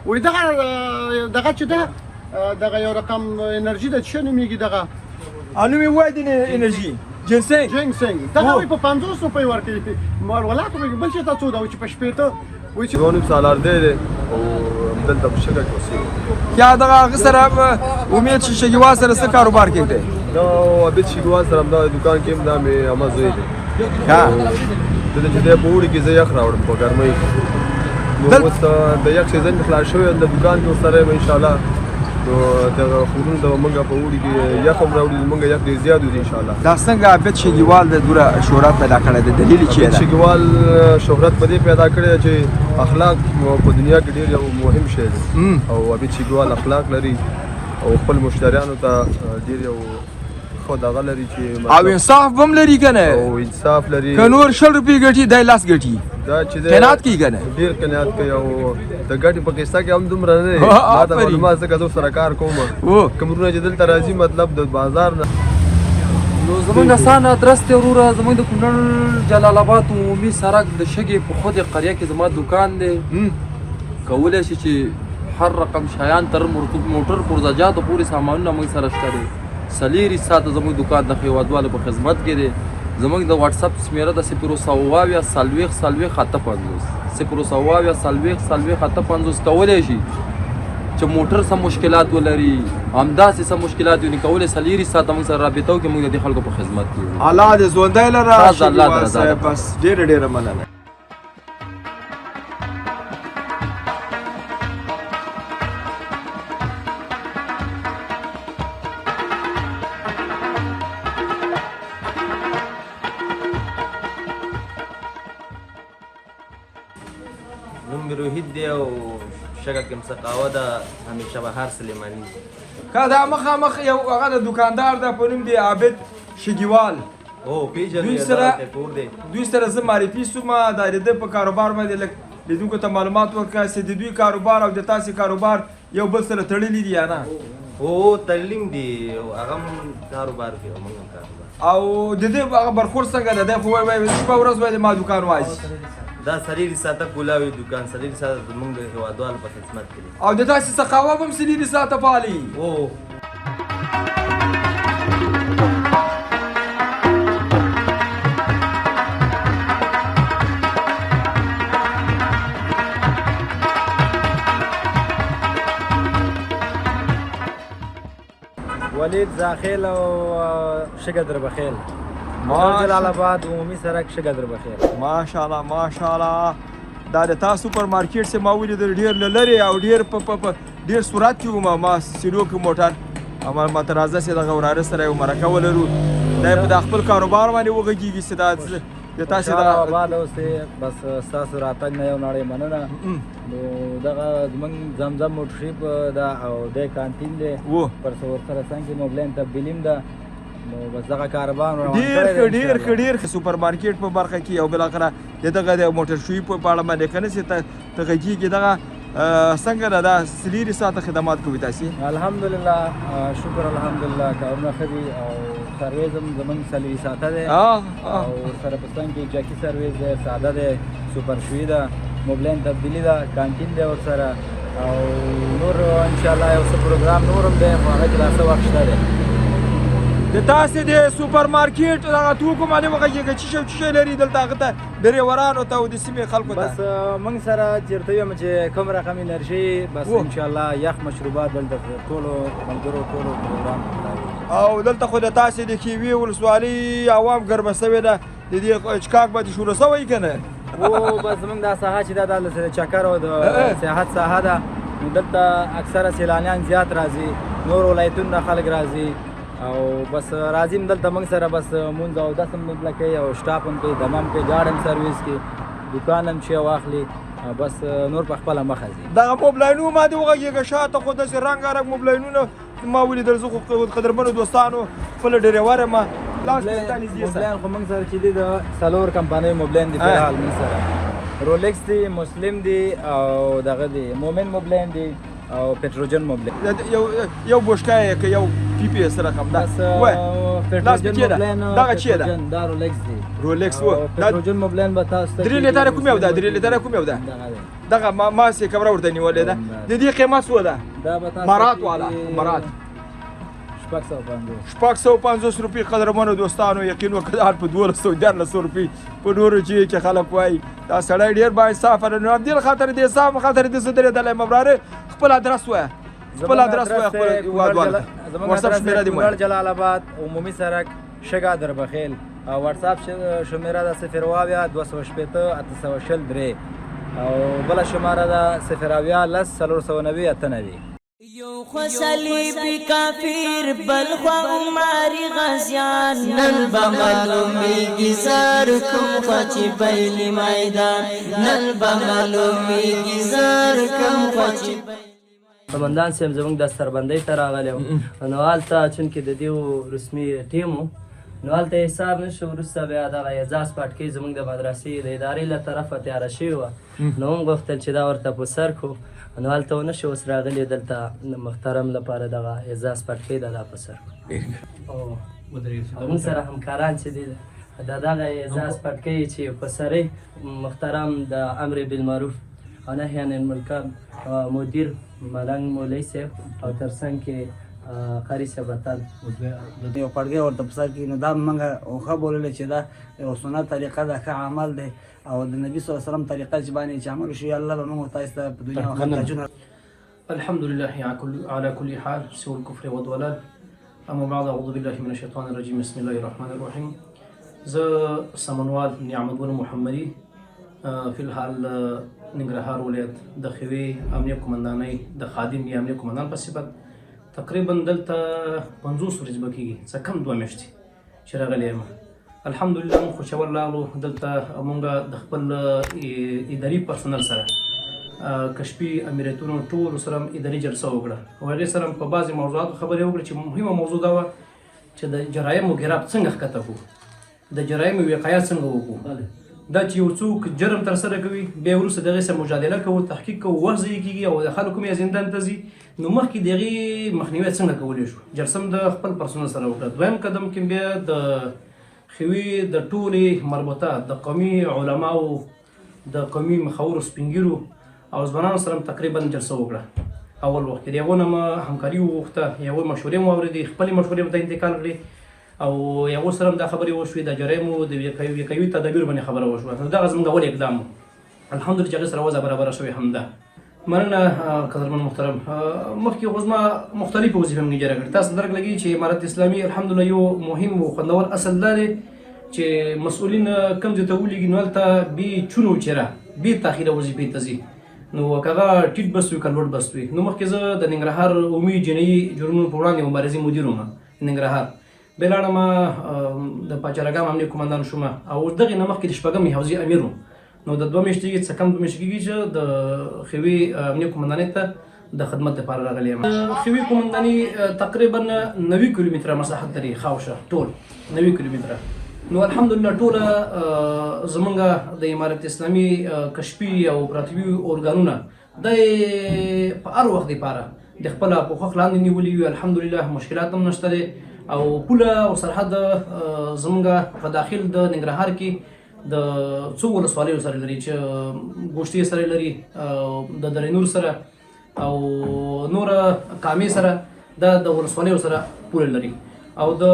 S9: وای دغه چې ده دغه یو رقم انرژي ده چې نومېږي دغه
S10: انو مې وای د انرژي
S9: جنسنګ دغه وای په 500 روپۍ ورکوي مال ولاکه بل چې تا څو ده چې په شپېته وای چې
S1: غونم سالار دی او دلته په شګه کې اوسېږي
S10: یا دغه سره امید چې شګیوال سره څه کاروبار کوي
S1: نو عابد شګیوال سره همدا دکان کې هم دا مې اما زوی دی دلته چې دی په اوړي کې زه یخ راوړم په ګرمۍ نو اوس د یخ سیزن خلاص شوی د دکان کې سره به انشاءالله نو دغه خورونه د موږ په اوړي کې یخ هم راوړي موږ یخ ډېر زیات دي انشاءالله
S10: دا څنګه عابد شګیوال د دوره شهرت پیدا کړی دی دلیل یې
S1: عابد شګیوال شهرت په دې پیدا کړی چې اخلاق په دنیا کې ډېر یو مهم شی دی او عابد شګیوال اخلاق لري او خپل مشتریانو ته ډېر یو خو دغه لري چې
S10: او انصاف هم لري کنه
S1: او انصاف لري
S10: که نور 100 روپۍ ګټي دی لاس ګټي
S1: دا چې
S10: قناعت کوي کنه
S1: ډېر قناعت کوي او د ګټې په قصه کې هم دومره نه دی ما ته معلومات ځکه زه سره کار کوم کمرونه چې دلته راځي مطلب د بازار نه
S4: نو زمونږ اسانه ادرس دی وروره زمونږ د کونړ جلال آباد عمومي سړک د شګې په خود قریه کې زما دکان دی کولی شي چې هر رقم شیان تر موټر پرزجاتو پورې سامانونه موږ سره شته دی سلیري ساعته زموږ دکان د هیوادوالو په خدمت کې دی زموږ د واتس اپ شمیره د 022 سلويخ 58 022 سلويخ 58 کولی شي چې موټر سم مشکلات ولري همداسې سم مشکلات ونی کولای سلیري ساعته موږ سره رابطه وکړو موږ د خلکو په خدمت کې
S10: الله دې ژوندی لره بس ډېره مننه
S14: نوم مې روحید دی او شګه کې مسقاوه ده همیشه بهار سلیماني.
S10: که دا مخامخ یو هغه د دوکاندار ده په نوم دی عابد شګیوال.
S14: او پیژنې
S10: دوی سره زه معرفي شوم دا د ده په کاروبار باندې لږ لیدونکو ته معلومات ورکړه چې د دوی کاروبار او د تاسې کاروبار یو بل سره تړلي دي یا نه؟
S14: او تړلیم دي هغه هم کاروبار کوي او موږ هم کاروبار.
S10: او د دې هغه برخورد څنګه ده؟ دی خو وایي شپه ورځ وایي ما دوکان وایي.
S14: دا سریر ساته کولاوي دوکان سریر ساته زموږ د هېوادوالو په خدمت کې دی.
S10: او د تاسې سقاوه هم سریر ساته پالي؟
S14: او
S15: ولید زاخیل او شګه در بخیل جلال آباد عمومي سړک شګه در بخیل.
S10: ماشاءالله ماشاءالله. دا د تا سوپر مارکیټ سے ما ولیدل ډېر له لرې او ډېر په ډېر سرعت کې وم ما سیلو کې موټر اما ما ته راځه چې دغه وراره سره یو مرکه ولرو دا یې په خپل کاروبار باندې وغږېږي چې دا د تاسې
S15: آباد اوس بس ستاسو راتګ نه یو نړۍ مننه. نو دغه زموږ زمزم موټرشیپ ده او د کانتین دی پر څه ورسره څنګه موبلاین تبدیلیم ده. نو بس دغه کاروبار
S10: ډېر ښه سوپر مارکیټ په برخه کې او بالاخره د دغه د موټر شوي په اړه باندې که نه چې ته غږېږي دغه څنګه ده دا سلیري ساته خدمات کوي تاسې؟
S15: الحمدلله شکر الحمدلله کارونه ښه دي او سرویز هم زموږ سلیري ساته دی او ورسره په څنګ کې جاکي سرویز دی ساده دی سوپر شوي ده موبلاین تبدیلي ده کانتین دی ورسره او نور انشاءالله یو څه پروګرام نور هم دی خو هغه کې لا څه وخت شته دی.
S10: د تاسې د سوپر مارکیټ دغه توکو باندې وغږېږه څه شی لري دلته هغه ته ډریورانو ته او د سیمې خلکو ته؟
S15: بس موږ سره چېرته یم چې کوم رقم انرژي بس انشاءالله یخ مشروبات دلته ټولو ملګرو ټولو پروګرام
S10: او دلته خو د تاسې د کیوي ولسوالۍ عوام ګرمه سوې ده د دې چکاک باندې شروع سوی که نه؟
S15: او بس زموږ دا ساحه چې دا د چکر او د سیاحت ساحه ده نو دلته اکثره سیلانیان زیات راځي نور ولایتونو نه خلک راځي او بس راځي دلته موږ سره بس مونځ او داسې مطلب کوي او شټاپ هم کوي دمام کوي ګاډ هم سرویس کوي دوکان هم شی واخلي بس نور په خپله مخه ځي.
S10: دغه موبلاینو باندې وغږېږه شاته خو داسې رنګارنګ موبلاینونه ما ولیدل زه خو قدرمنو دوستانو خپله ډریور یم
S15: موبلاین خو موږ سره چې دي د څلور کمپنیو موبلاین دي فلحال موږ سره رولکس دی مسلم دی او دغه دی مومن موبلاین دی او پټروجن موبلاین
S10: یو بوشکه یې که یو پی پی اس رقم ده
S15: پټروجن موبلاین
S10: دغه چیه ده؟
S15: دا رولکس دی
S10: رولکس
S15: پټروجن موبلاین به تاسو ته
S10: 3 لیټره کوم یو ده 3 لیټره کوم یو ده دغه ما سې کمره ورته نیولې ده د دې قیمت څو ده؟
S15: دا به تاسو
S10: مرات والا مرات 650 روپۍ قدرمنو دوستانو یقین وکړه په 1200 روپۍ په نورو چې خلک وایي دا سړی ډېر باانصافه دی. نو همدې خاطر دې صاف خاطر دې زه درېدلی یم وراره خپل ادرس وایه خپل ادرس وایه خپل هېوادوالو ته وټساپ شمېره دې
S15: کونړ جلال آباد عمومي سړک شګه در بخیل او وټساپ شمېره ده 0 280 820 او بله شماره ده 0 10 490 98.
S5: یو خسلی کافر بل خوا عمر غزیان نن بغلومی گزار کم خوچی بیلی میدان نن بغلومی گزار کم خوچی
S16: قمندان صاحب زموږ د سربندۍ ته راغلی نو هلته چونکې د دې رسمي ټیم و نو هلته حساب نه شو وروسته بیا دغه اعزاز پټکۍ زموږ د مدرسې د ادارې له طرفه تیاره شوې وه نو موږ غوښتل چې دا ورته په سر کړو نو هلته ونه شو اوس راغلي دلته محترم لپاره دغه اعزاز پټکۍ ده دا په سر کړو موږ سره همکاران چې دي دا دغه اعزاز پټکۍ چې په سرۍ محترم د امر بالمعروف او نهي عن المنکر مدیر ملنګ مولوي صاحب او تر څنګ کې قاري صاحب وطن
S17: یو پړګی ورته په سر کې نو دا موږ ښه بوللی چې دا یو سنت طریقه ده ښه عمل دی او د نبي صلی الله علیه وسلم طریقه چې باندې چې عمل وشي الله به موږ تاسو ته په دنیا او آخرت اجرونه
S7: الحمد لله على كل حال سوى الكفر والضلال اما بعد اعوذ بالله من الشيطان الرجيم بسم الله الرحمن الرحيم زه سمنوال نعمتون محمدي في الحال ننګرهار ولایت د خوي امنیه قومندانۍ د خادم یا امنیه قومندان په صفت تقریبا دلته 50 ورځې به کېږي څه کم 2 میاشتې چې راغلی یم الحمدلله موږ خوشحال راغلو دلته موږ د خپل اداري پرسونل سره کشفي امریتونو ټولو سره اداري جلسه وکړه او هغې سره په بعضې موضوعاتو خبرې وکړې چې مهمه موضوع دا وه چې د جرایمو ګراب څنګه ښکته کړو د جرایمو وقایه څنګه وکړو دا چې یو څوک جرم ترسره کوي بیا وروسته د هغې سره مجادله کوو تحقیق کوو وخت ضایع کېږي او د خلکو مې زندان ته ځي نو مخکې د هغې مخنیوی څنګه کولی شو جلسه م د خپل پرسونل سره وکړه دویم قدم کې بیا د ښوي د ټولې مربوطه د قومي علماو د قومي مخورو سپین او ځوانانو سره تقریبا جلسه وکړه اول وخت کې د هغو نه م همکاري وغوښته هغوی مشورې م واورېدې خپلې مشورې ورته انتقال کړې او هغو سره هم دا خبرې وشوې د جرایمو د وقایوي تدابیر باندې خبره وشوه نو دغه زموږ اول اقدام و الحمدلله چې هغې سره وضع برابره شوې همدا مننه قدرمن محترم مخکې خو زما مختلفې وظیفې مې اجاره کړې تاسو درک لګي چې امارت اسلامي الحمدلله یو مهم او خوندور اصل دا دی چې مسؤلین کوم ځای ته ولېږي نو هلته بې چونو چېره بې تاخیره وظیفې ته ځي نو که هغه ټیټ بست وي که لوړ بست وي نو مخکې زه د ننګرهار عمومي جنایي جرمونو په وړاندې مبارزې مدیر وم ننګرهار بیا لاړم د پاچاراګام امنیه قمندان شوم او دغې نه مخکې د شپږمې حوزې امیر وم نو د 2 میاشتې کې څه کم 2 میاشتې کېږي چې د ښوي امنیه قمندانۍ ته د خدمت لپاره راغلی یم ښوي قمنداني تقریبا 90 کیلومتره مساحت لري خاوشه ټول 90 کیلومتره نو الحمدلله ټوله زمونږ د امارت اسلامي کشفي او اپراتیوي ارګانونه د په هر وخت دپاره د خپله پوښښ لاندې نیولي وي الحمدلله مشکلات هم نشته دی او پوله او سرحد زمونږ په داخل د ننګرهار کې د څو ولسوالیو سره لري چې ګوشتې سره لري د درې نور سره او نوره کامې سره دا د ولسوالیو سره پوله لري او د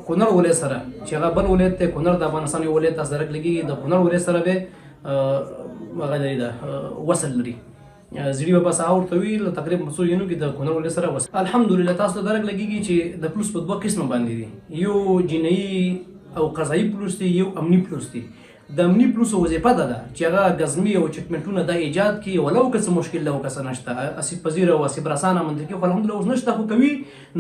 S7: کونړ ولایت سره چې هغه بل ولایت دی کونړ د افغانستان یو ولایت تاسو درک لګي د کونړ ولایت سره به هغه لري دا وصل لري زیړي به بس ورته وي تقریبا څو ینو کې د کونړ ولایت سره وصل الحمدلله تاسو ته درک لګیږي چې د پلوس په 2 قسمه باندې دي یو جنایي او قضایي پلوس دی یو امني پلوس دی د امني پلوسو وظیفه دا ده چې هغه ګزمي او چټمنټونه د ایجاد کړي ولو که څه مشکل له وکړه نشته اسیب پذیر او اسیب رسانه منطقي خو الحمدلله اوس نشته خو کوي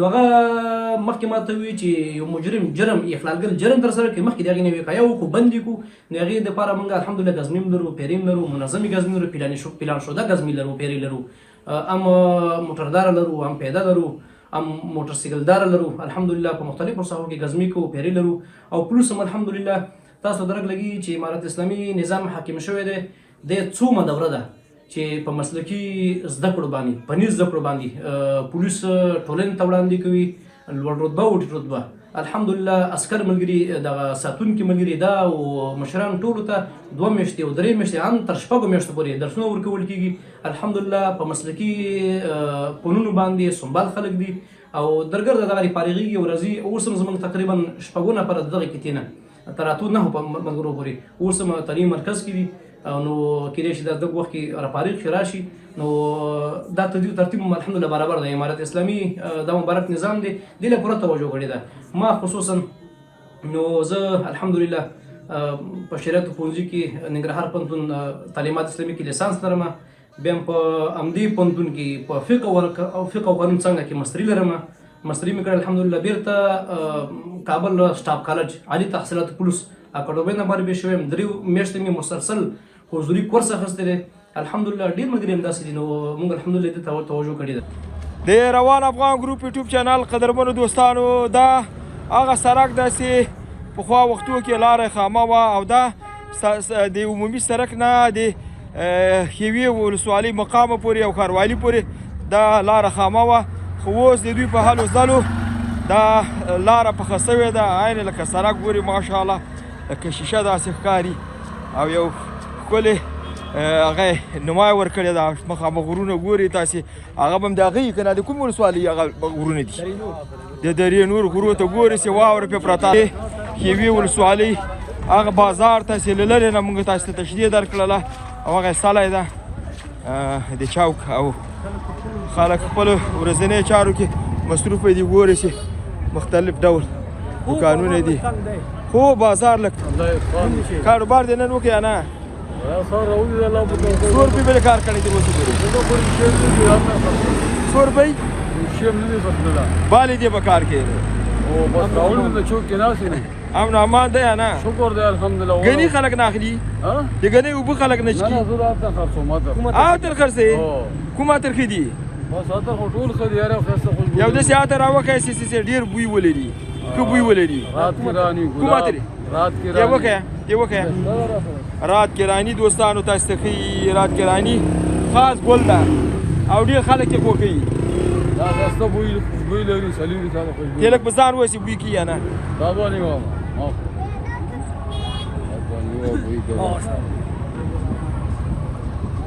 S7: نو هغه مخکې ماته وي چې یو مجرم جرم اخلالګر جرم ترسره کړي مخکې د هغې نه وقایه وکړو بندي کړو نو هغې دپاره موږ الحمدلله ګزمي لرو پیریم لرو منظمې ګزمي لرو پلان شده ګزمي لرو پیرې لرو ام موټرداره لرو ام پیاده لرو ام موټرسایکلداره لرو الحمدلله په مختلفو ساحو کې ګزمي کوو پیرې لرو او پولیس هم الحمدلله تاسو درک لګي چې امارت اسلامي نظام حاکم شوی دی د څومره دوره ده چې په مسلکي زده کړو باندې په نیز زده کړو باندې پولیس ټولنې ته وړاندې کوي لوړ رتبه او ټیټ رتبه الحمدلله عسکر ملګري دغه ساتونکي ملګري دا او مشران ټولو ته 2 میاشتې او 3 میاشتې ان تر 6 میاشتو پورې درسونه ورکول کېږي الحمدلله په مسلکي فنونو باندې سنبال خلک دي او درګرده دغه فارغېږي او راځي اوس هم زموږ تقریبا 6 نفره دغه کې تېنه تر 8 9 په ملګرو پورې اوس هم تعلیم مرکز کې دي نو کېدای شي دا دغه وخت کې راپارېږ شي راشي نو دا ترتیب الحمدلله برابر دی امارت اسلامي دا مبارک نظام دی دې له پوره توجه کړې ده ما خصوصا نو زه الحمدلله په شریعت پوهنځي کې ننګرهار پوهنتون تعلیمات اسلامي کې لیسانس لرم بیا په همدې پوهنتون کې په فقه او قانون څنګه کې مستري لرم مستري مې کړه الحمدلله بیرته کابل سټاف کالج عالي تحصیلات پولیس اکاډمۍ نه باندې شوم 3 میاشتې مې مسلسل حضوري کورس اخیستی دی الحمدلله ډېر ملګري هم داسې دي نو موږ الحمدلله دې ته توجه کړې ده
S10: د روان افغان ګروپ یوټیوب چینل قدرمنو دوستانو دا هغه سړک داسې پخوا وختو کې لارې خامه وه او دا د عمومي سړک نه د ښوي ولسوالۍ مقامه پورې او ښاروالي پورې دا لاره خامه وه خو اوس د دوی په هلو ځلو دا لاره پخه سوې ده عین لکه سړک ګوري ماشاءالله لکه شیشه داسې ښکاري او یو ښکلې هغه نمای ورکړې ده مخامخ غرونه ګوري تاسې هغه به هم د هغې که نه د کوم ولسوالۍ هغه غرونه دي د درې نور غرو ته ګوري چې واوره پرې پرته ښوي ولسوالۍ هغه بازار تاسې له لرې نه موږ تاسې ته تشریح درکړله او هغه سلی ده د چوک او خلک خپلو ورځنیو چارو کې مصروفه دي ګوري چې مختلف ډول دوکانونه دي خو بازار لږ کاروبار دې نن وکړي یا نه څو روپۍ به دې کار کړی دی اوس څو روپۍ بالې دې به کار کوې
S18: بس راولو د چوک کې ناستې نه
S2: امن امان دی نه
S18: شکر دی الحمدلله
S2: غنی خلک ناخلی دی غنی وب خلک نشکی
S18: نه زه راته خرڅوم
S2: اتر خرڅې کوم اتر خدي
S18: بس اتر ټول خدي یاره خاصه خو
S2: یو د ساعت راوکه سي ډیر بوی ولري که بوی ولري
S18: رات کرانی
S2: کوم اتر
S18: رات کرانی
S2: دی وکه رات کرانی دوستانو تاسو ته رات کرانی خاص ګل ده او ډیر خلک یې کوي
S18: دا تاسو بوی لري سلیری تاسو خو
S2: تلک بزان وسی بوی کی نه
S18: دا باندې و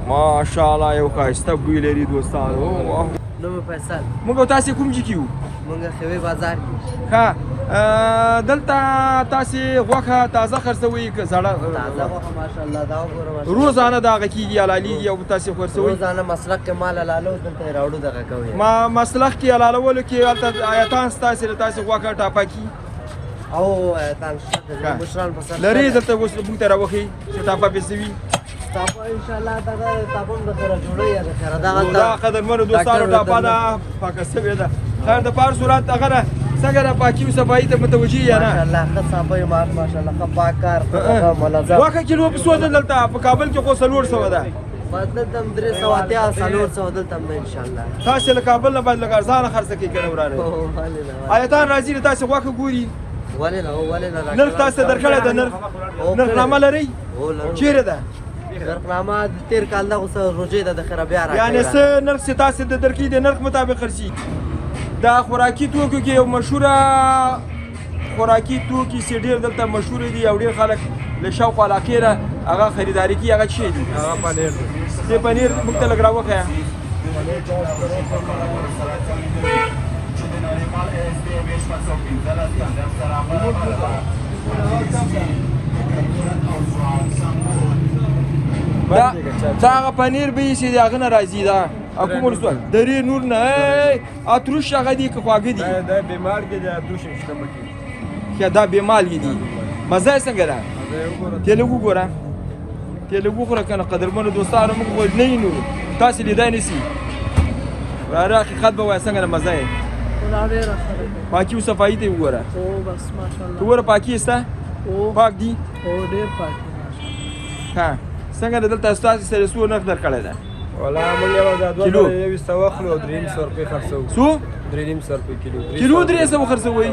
S2: ماشاءالله یو خاسته بوی لري دوستانو
S16: نو فیصل
S2: موږ تاسو کوم ځای کیو
S16: موږ خوي بازار کې
S2: ها دلته تاسو غوخه تازه خرڅوي که زړه
S16: تازه غوخه ماشاءالله دا وګوره
S2: روزانه دا غکیږي علالي او تاسو خرڅوي
S16: روزانه مسلک کې مال لالو دلته راوړو دغه کوي
S2: ما مسلک کې علالول کې آیاتان تاسو غوخه ټاپا کی
S16: او آیاتان مشران پسند
S2: لري دلته اوس موږ ته راوخی چې ټاپا بيسوي
S16: تاسو ان شاء الله دا تاسو د سره جوړي یا خره
S2: دا قدرمنو دوستانو ټاپا دا پاکستان ده خیر د پار صورت هغه څنګه پاکي او صفائی ته متوجي یا نه
S16: ماشاءالله خصه به ماشاءالله خپاکار ملزم
S2: واکه کیلو په سود دلته په کابل کې خو 300 ده
S16: بدل تم 300 300 دلته ان شاء الله
S2: تاسو له کابل نه باندې لګارزان خرڅ کې کنه وراره آیتان راځي تاسو واکه ګوري
S16: ولې
S2: نرخ تاسو درکړه د نرخ نامه لري چیرې ده
S16: نرخنامه تیر کال دا اوس روزي د خره بیا راځي
S2: یعنی څه نرخ تاسو د درکې د نرخ مطابق خرڅي دا خوراکي توکو کې یو مشهوره خوراکي توکي چې ډېر دلته مشهور دي او ډېر خلک له شوق علاقې را هغه خریداري کوي هغه څه دي
S18: هغه پنیر
S2: دی پنیر موږ ته لګ راوخه دا هغه پنیر به یې چې هغه نه راځي دا اكو مرسول دري نور نه اتروش هغه دي که خواږه دي
S18: دا بیمار کې دا اتروش شته پکې
S2: یا دا بیمال دي مزه څنګه ده تلګو ګوره تلګو خو کنه قدرمنو دوستانو موږ نه یینو تاسو لیدای نسی را حقیقت به وای څنګه مزه یې پاکي او صفائی ته وګوره
S16: او بس ماشاءالله
S2: وګوره پاکي استه پاک دي
S16: او ډېر پاک
S2: ها څنګه دلته تاسو سره سو نه در کړی ده
S18: ولا موږ یو دا دوه یو استواخلو 300 روپے خرڅو
S2: سو
S18: 300 روپے
S2: کیلو 300 خرڅوي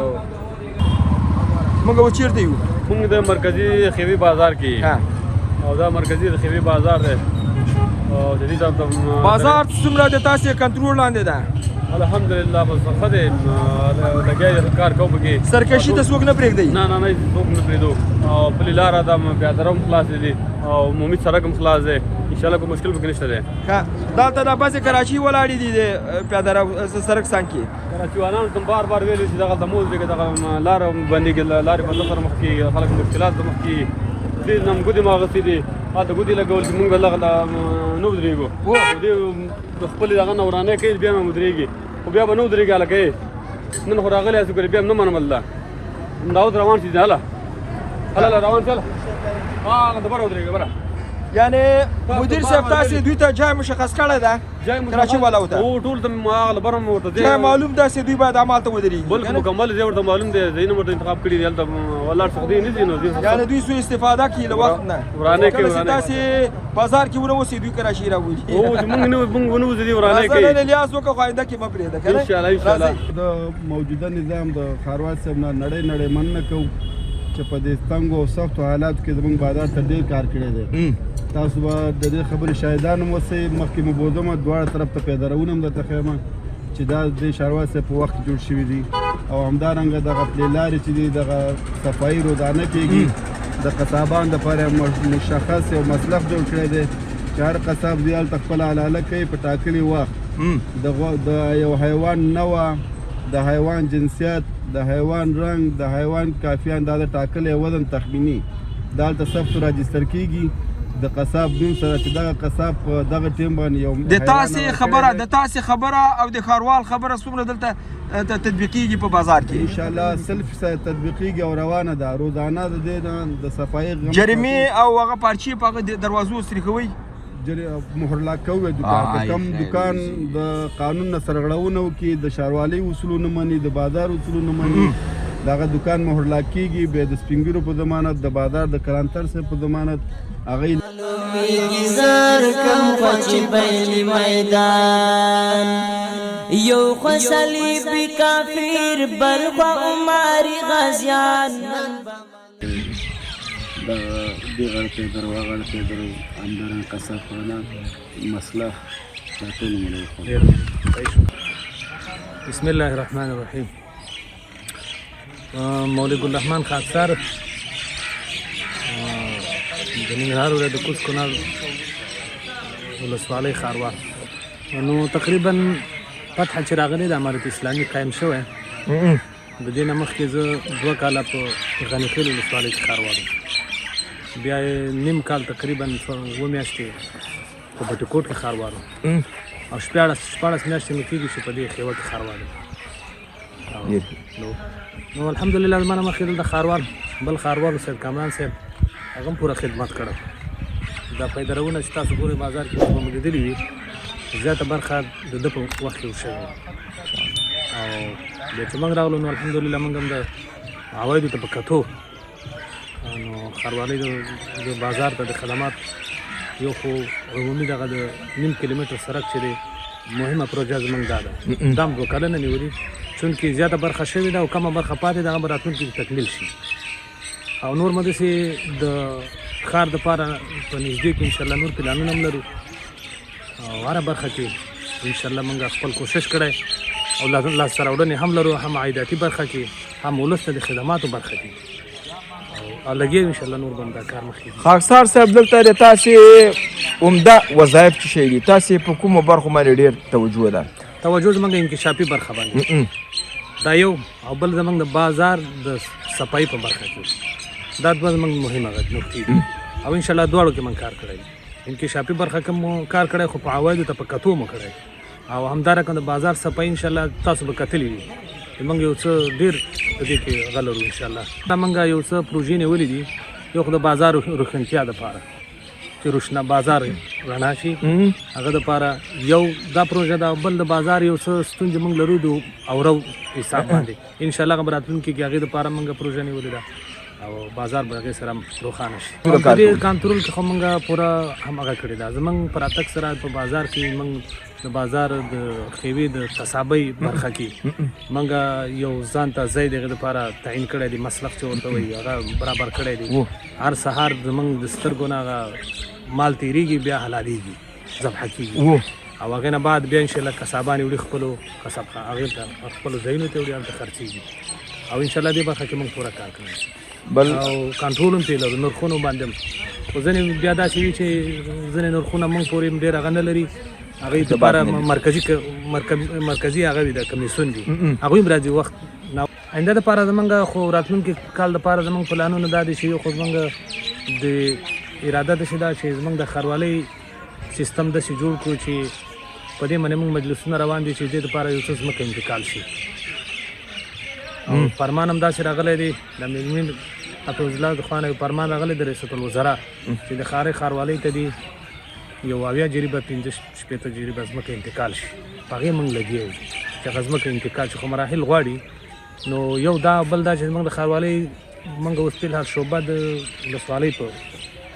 S2: موږ و چیرته یو
S18: موږ د مرکزی خوي بازار کې او دا مرکزی خوي بازار دی او د دې
S2: بازار څومره د تاسو کنټرول لاندې ده
S18: الحمدلله بس خدای لګای کار کوم کې
S2: سرکشي د سوق نه پرېږدي
S18: نه سوق نه پرېږدو او په لار ادم پیادرم خلاص دي او مومي سړک هم خلاص دی ان شاء الله کوم مشکل به نشته ده
S2: دا ته د بس کراچي ولاړې دي د پیادر سړک څنګه
S18: کراچي وانان تم بار ویل چې دغه د موز دغه لار باندې لارې په سفر مخ کې خلک مشکلات مخ کې دې نم ګودي ما غسي دي اته ګودي لګول چې موږ الله نو درېګو او دې خپل دغه نورانه کې بیا مو درېږي او بیا به نو درېږي لکه نن خو راغلی اسو بیا نو منم الله داود روان شي هلا روان چل د بره درېږي بره
S2: یعنی مدیر صاحب تاسو دوی ته جای مشخص کړی ده کراچي والا وته
S18: او ټول ته ماغله برم ورته
S2: دی معلوم ده چې دوی باید عمل ته ودرېږي
S18: بلکې مکمل دی ورته معلوم دی زین ورته انتخاب کړی دی هلته ولر سعودي نه دي نو
S2: یعنی دوی سو استفاده کوي له وخت نه
S18: ورانه کې
S2: تاسو بازار کې ونه وسی دوی کراچي راوړي
S18: او موږ نه وځي ورانه کې
S2: نه لیاس وکړه خاینده کې مپرې ده
S18: ان شاء الله
S19: د موجوده نظام د خاروال صاحب نه نړۍ مننه کوو چې په دې تنګو او سختو حالاتو کې زموږ بازار ته ډېر کار کړی دی تاسو به د دې خبرې شاهدان هم اوسئ مخکې مو بوزم دواړه طرف ته پیدارونه هم درته ښیم چې دا د شاروال صاحب په وخت جوړ شوي دي او همدارنګه دغه پلې لارې چې دي دغه صفایي روزانه کېږي د قصابانو دپاره مشخص یو مسلک جوړ کړی دی چې هر قصاب دی هلته خپله حلاله کوي په ټاکلي وخت د یو حیوان نوع د حیوان جنسیت د حیوان رنگ د حیوان کافي اندازه ټاکلی وزن تخمینی دا هلته ثبت راجستر کېږي د قصاب نوم سره چې دغه قصاب په دغه ټیم باندې یو
S2: د تاسې خبره او د ښاروال خبره څومره دلته تطبیقیږي په بازار کې
S19: ان شاء الله 100% تطبیقیږي او روانه ده روزانه د دې د صفایي
S2: جرمې او هغه پارچې په هغه دروازو سریښوي
S19: مهر لا کوي کم دکان د قانون نه سرغړونه وکړي د ښاروالۍ اصولو نه مني د بازار اصولو نه مني دغه دکان مهرلا کیږي بیا د سپینګیرو په ضمانت د بازار د کلانتر صاحب په ضمانت هغه
S5: زر کم خوچ بیلی میدان یو خو صلیبی کافر بل خو عمری غازیان
S11: دا دی غړپې در واغړپې در اندرن قصافانه مسله دا ټول ملي
S3: بسم الله الرحمن الرحیم. مولوی ګلرحمان خاکسار د ننګرهار ولایت د کوز کونړ ولسوالۍ ښاروال. نو تقریبا فتحه چې راغلې د امارت اسلامي قایم شوی د دې نه مخکې زه 2 کاله په غني خیل ولسوالۍ کې ښاروال وم. بیا نیم کال تقریبا 2 میاشتې په بټکوټ کې ښاروال وم او 14 میاشتې مې کېږي چې په دې خیوه کې ښاروال یم. نو الحمدلله زما نه مخکې دلته ښاروال بل ښاروال سید کامران صاحب هغه هم پوره خدمت کړی. دا پیدرونه چې تاسو ګورئ بازار کې به مو لیدلي وي زیاته برخه د ده په وخت کې وشوې وه. او بیا چې موږ راغلو نو الحمدلله موږ هم د عوایدو ته په کتو نو ښاروالۍ د بازار ته د خدمات یو خو عمومي دغه د 9 کیلومتر سړک چې دی مهمه پروژه زموږ دا ده. دا هم 2 کلنه نیولي چونکې زیاته برخه شوې ده او کمه برخه پاتې ده هغه به راتلونکي کې تکمیل شي. او نور مو داسې د ښار دپاره په نږدې کې انشاءالله نور پلانونه هم لرو او هره برخه کې انشاءالله موږ خپل کوشش کړی او لاسته راوړنې هم لرو هم عایداتي برخه کې هم ولس ته د خدماتو برخه کې او لګیا یو انشاءالله نور به هم دا کار مخکې ځي.
S10: خاکسار صاحب دلته د تاسې عمده وظایف څه شی دي؟ تاسې په کومو برخو باندې ډېر توجه ده؟
S3: توجه زموږ انکشافي برخه باندې دا یو او بل زموږ د بازار د صفایي په برخه کې دا دوه زموږ مهمه نقطې دي او انشاءالله دواړو کې موږ کار کړی دی. انکشافي برخه کې مو کار کړی خو په عوایدو ته په کتو مو کړی او همدارنګه د بازار صفایي انشاءالله تاسو به کتلي وي موږ یو څه ډېر په دې کې هغه لرو انشاءالله. دا موږ یو څه پروژې نیولې دي یو خو د بازار روښانتیا دپاره چې روشنه بازار رڼا شي هغه دپاره یو دا پروژه ده. بل د بازار یو څه ستونزې موږ لرو د اورو حساب باندې انشاءالله هغه به راتلونکي کې هغې دپاره موږ پروژه نیولې ده او بازار به هغې سره روښانه شي. د دې کنټرول کې خو موږ پوره همغه کړې ده. زموږ په راتګ سره په بازار کې موږ د بازار د خیوې د تصابۍ برخه کې موږ یو ځان ته ځای د هغې دپاره تعین کړی دی مسلخ چې ورته وایي هغه برابر کړی دی. هر سهار زموږ د سترګو نه هغه مال تیریږي بیا حلالېږي ذبحه کېږي او هغې نه بعد بیا انشاءالله کسابان یې وړي خپلو کسب هغې ته خپلو ځایونو ته وړي هلته خرڅېږي او انشاءالله دې برخه کې موږ پوره کار کوو او کنټرول هم پرې لرو نرخونو باندې هم. خو ځینې بیا داسې وي چې ځینې نرخونه موږ پورې ډېر هغه نه لري هغې دپاره مرکزي هغه وي د کمیسیون دي هغوی هم راځي وخت آینده دپاره زموږ خو راتلونکي کال دپاره زموږ پلانونه دا دي چې یو خو زموږ د اراده داسې ده چې زموږ د ښاروالۍ سیستم داسې جوړ کړو چې په دې باندې موږ مجلسونه روان دي چې دې دپاره یو څه ځمکه انتقال شي او فرمان هم داسې راغلی دی د میرمن حفظ الله د خوا نه یو فرمان راغلی د رئیس الوزرا چې د ښاروالۍ ته دي 80 جریبه 15 جریبه ځمکه انتقال شي په هغې موږ لګیا یو چې هغه ځمکه انتقال شي خو مراحل غواړي. نو یو دا بل دا چې موږ د ښاروالۍ موږ اوس فلحال شعبه د ولسوالۍ په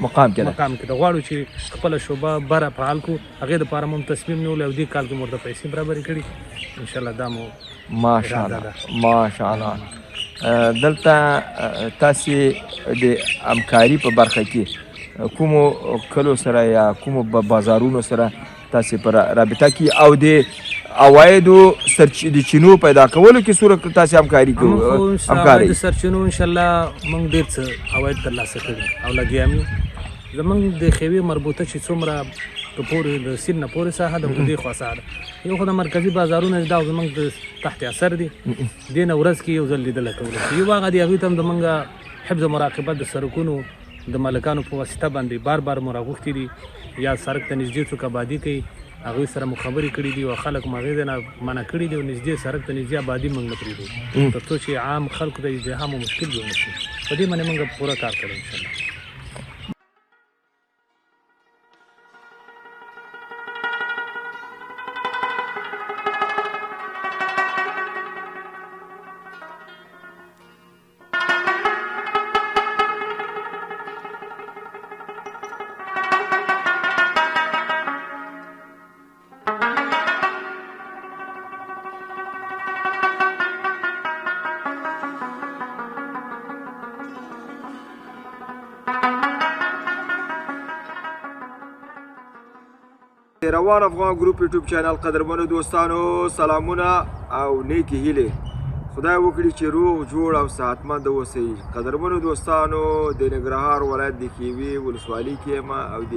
S10: مقام کې
S3: د غواړو چې خپله شعبه بره فعال کړو هغې دپاره مو تصمیم نیولی او دې کال کې مو ورته پیسې برابرې کړي انشاءالله دا مو
S10: ماشاءالله. دلته تاسې د همکاري په برخه کې کومو کلو سره یا کومو بازارونو سره تاسې په رابطه کې او د عوایدو د چینو پیدا کولو کې صورت تاسې همکاري کوئ؟
S3: د سرچینو انشاءالله موږ ډېر څه عواید ترلاسه کړي او لګیا یم. زموږ د خیوې مربوطه چې څومره په پورې د سیند نه پورې ساحه ده په دې خوا ساحه ده یو خو د مرکزي بازارونه دا زموږ د تحت اثر دي دې نه ورځ کې یو ځل لیدلی کولی شي. یو هغه دي هغوی ته هم زموږ حفظ او مراقبت د سړکونو د مالکانو په واسطه باندې بار مو راغوښتي دي یا سړک ته نږدې څوک آبادي کوي هغوی سره مو خبرې کړي دي او خلک مو هغې نه منع کړي دي او نږدې سړک ته نږدې آبادي موږ نه پرېږدو تر څو چې عام خلکو ته ازدحام او مشکل جوړ نه شي. په دې باندې موږ پوره کار کړی انشاءالله.
S2: روان افغان ګروپ یوټیوب چینل قدرمنو دوستانو سلامونه او نیکی هیلې خدای وکړي چې روغ جوړ او صحتمند اوسئ. قدرمنو دوستانو د ننګرهار ولایت د ښېوې ولسوالۍ کې یم او د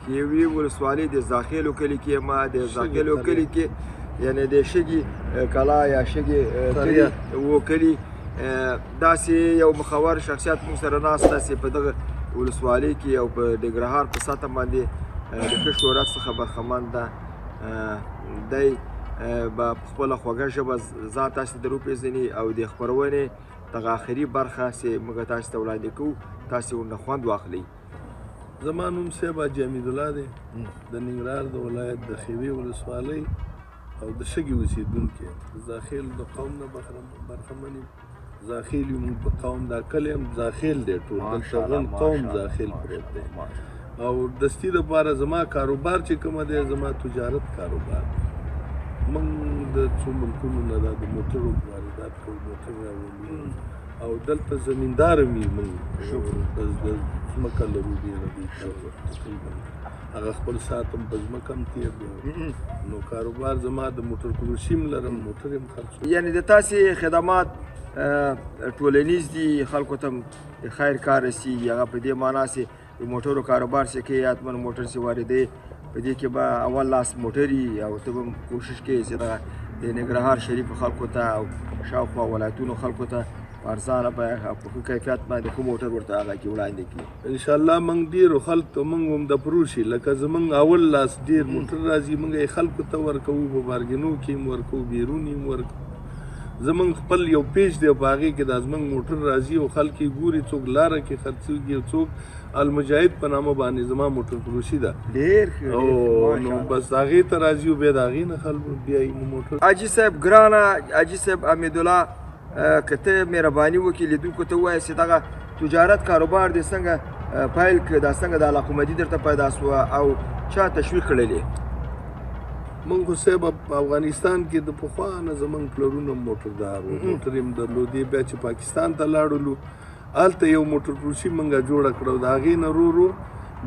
S2: ښېوې ولسوالۍ د زاخیلو کلي کې یم. د زاخیلو کلي کې یعنې د شګي کلا یا شګي کلي داسې یو مخور شخصیت موږ سره ناست داسې په دغه ولسوالۍ کې او په ننګرهار په سطح باندې د ښه شهرت څخه برخمن ده. دی به په خپله خوږه ژبه ځان تاسې ته وپېژني او د خپرونې دغه آخري برخه چې موږ تاسې ته وړاندې کوو تاسې ورنه خوند واخلئ.
S1: زما نوم صاحب حاجي حمیدالله دی د ننګرهار د ولایت د ښېوې ولسوالۍ او د شګې اوسېدونکی یم. د زاخیل د قوم نه برخمن یم. زاخیل یو موږ په قوم دا کلی هم زاخیل دی ټول دلته غون قوم زاخیل پروت دی. او دستي دپاره زما کاروبار چې کومه دی زما تجارت کاروبار دی. موږ د څو ملکونو نه دا د موټرو واردات کوو موټر راولو او دلته زمیندار هم یو موږ د ځمکه لرو ډېره تقریبا هغه خپل ساعت هم په ځمکه هم تېر دی نو کاروبار زما د موټر فروشي هم لرم موټر هم خرڅوم.
S2: یعنې د تاسې خدمات ټولنیز دي خلکو ته د خیر کار رسیږي هغه په دې معنا چې د موټرو کاروبار چې کوي حتما موټر چې واردوي په دې کې به اول لاس موټري او ته به کوشش کوې چې دغه د ننګرهار شریفو خلکو ته او شاوخوا ولایتونو خلکو ته په ارزانه بیه او په ښه کیفیت باندې ښه موټر ورته هغه کې وړاندې کړي.
S1: انشاءالله موږ ډېرو خلکو ته موږ هم د فروشي لکه زموږ اول لاس ډېر موټر راځي موږ یې خلکو ته ورکوو په بارګینو کې هم ورکوو بیرون هم ورکوو. زموږ خپل یو پیج دی په هغې کې دا زموږ موټر راځي او خلک یې ګوري څوک لاره کې خرڅېږي او څوک المجاهد په نامه باندې زما موټر فروشي ده
S2: ډېر
S1: او نو بس هغې ته راځي او بیا د هغې نه خلکو بیا یې موټر.
S2: حاجي صاحب ګرانه حاجي صاحب حمیدالله که ته مهرباني وکړې لیدونکو ته ووایې چې دغه تجارت کاروبار دې څنګه پیل کړ دا څنګه د علاقمندي درته پیدا سوه او چا تشویق کړلې؟
S1: موږ خو صاحب په افغانستان کې د پخوا نه زموږ پلرونه موټردار وو موټر یې هم درلودې بیا چې پاکستان ته لاړلو هلته یو موټر فروشي موږ جوړه کړه د هغې نه ورو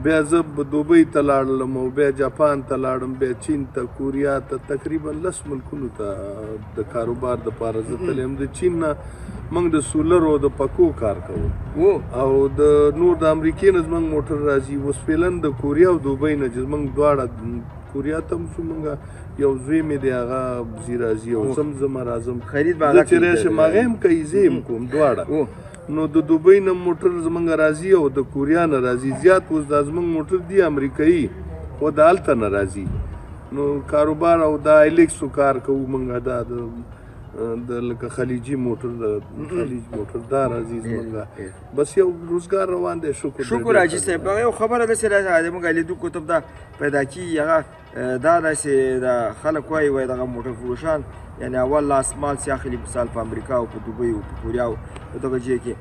S1: بیا زه دوبۍ ته لاړلم او بیا جاپان ته لاړم بیا چین ته کوریا ته تقریبا 10 ملکونو ته د کاروبار دپاره زه تللی یم. د چین نه موږ د سولر او د پکو کار کوو او د نور د امریکې نه زموږ موټر راځي وسپیلن د کوریا او دوبۍ نه چې زموږ دواړه کوریا ته هم شو موږ یو زوی مې دی هغه ځي راځي او زم راځم
S2: خرید به
S1: زه چې راشم هغه هم کوي زه هم کوم دواړه. نو د دوبۍ نه موټر زموږ راځي او د کوریا نه راځي زیات اوس دا زموږ موټر دی امریکایي خو د هلته نه راځي. نو کاروبار او دا ایلیکسو کار کوو موږ دا د لکه خلیجي موټر د خلیج موټر دا راځي زموږ بس یو روزګار روان دی.
S2: شکر حاجي صاحب یو خبره داسې راځي موږ لیدونکو ته دا پیدا کېږي هغه دا داسې د خلک وایي دغه موټر فروشان یعنې اول لاس مال چې اخلي مثال په امریکا او په دوبۍ او په کوریا او په دغه ځای کې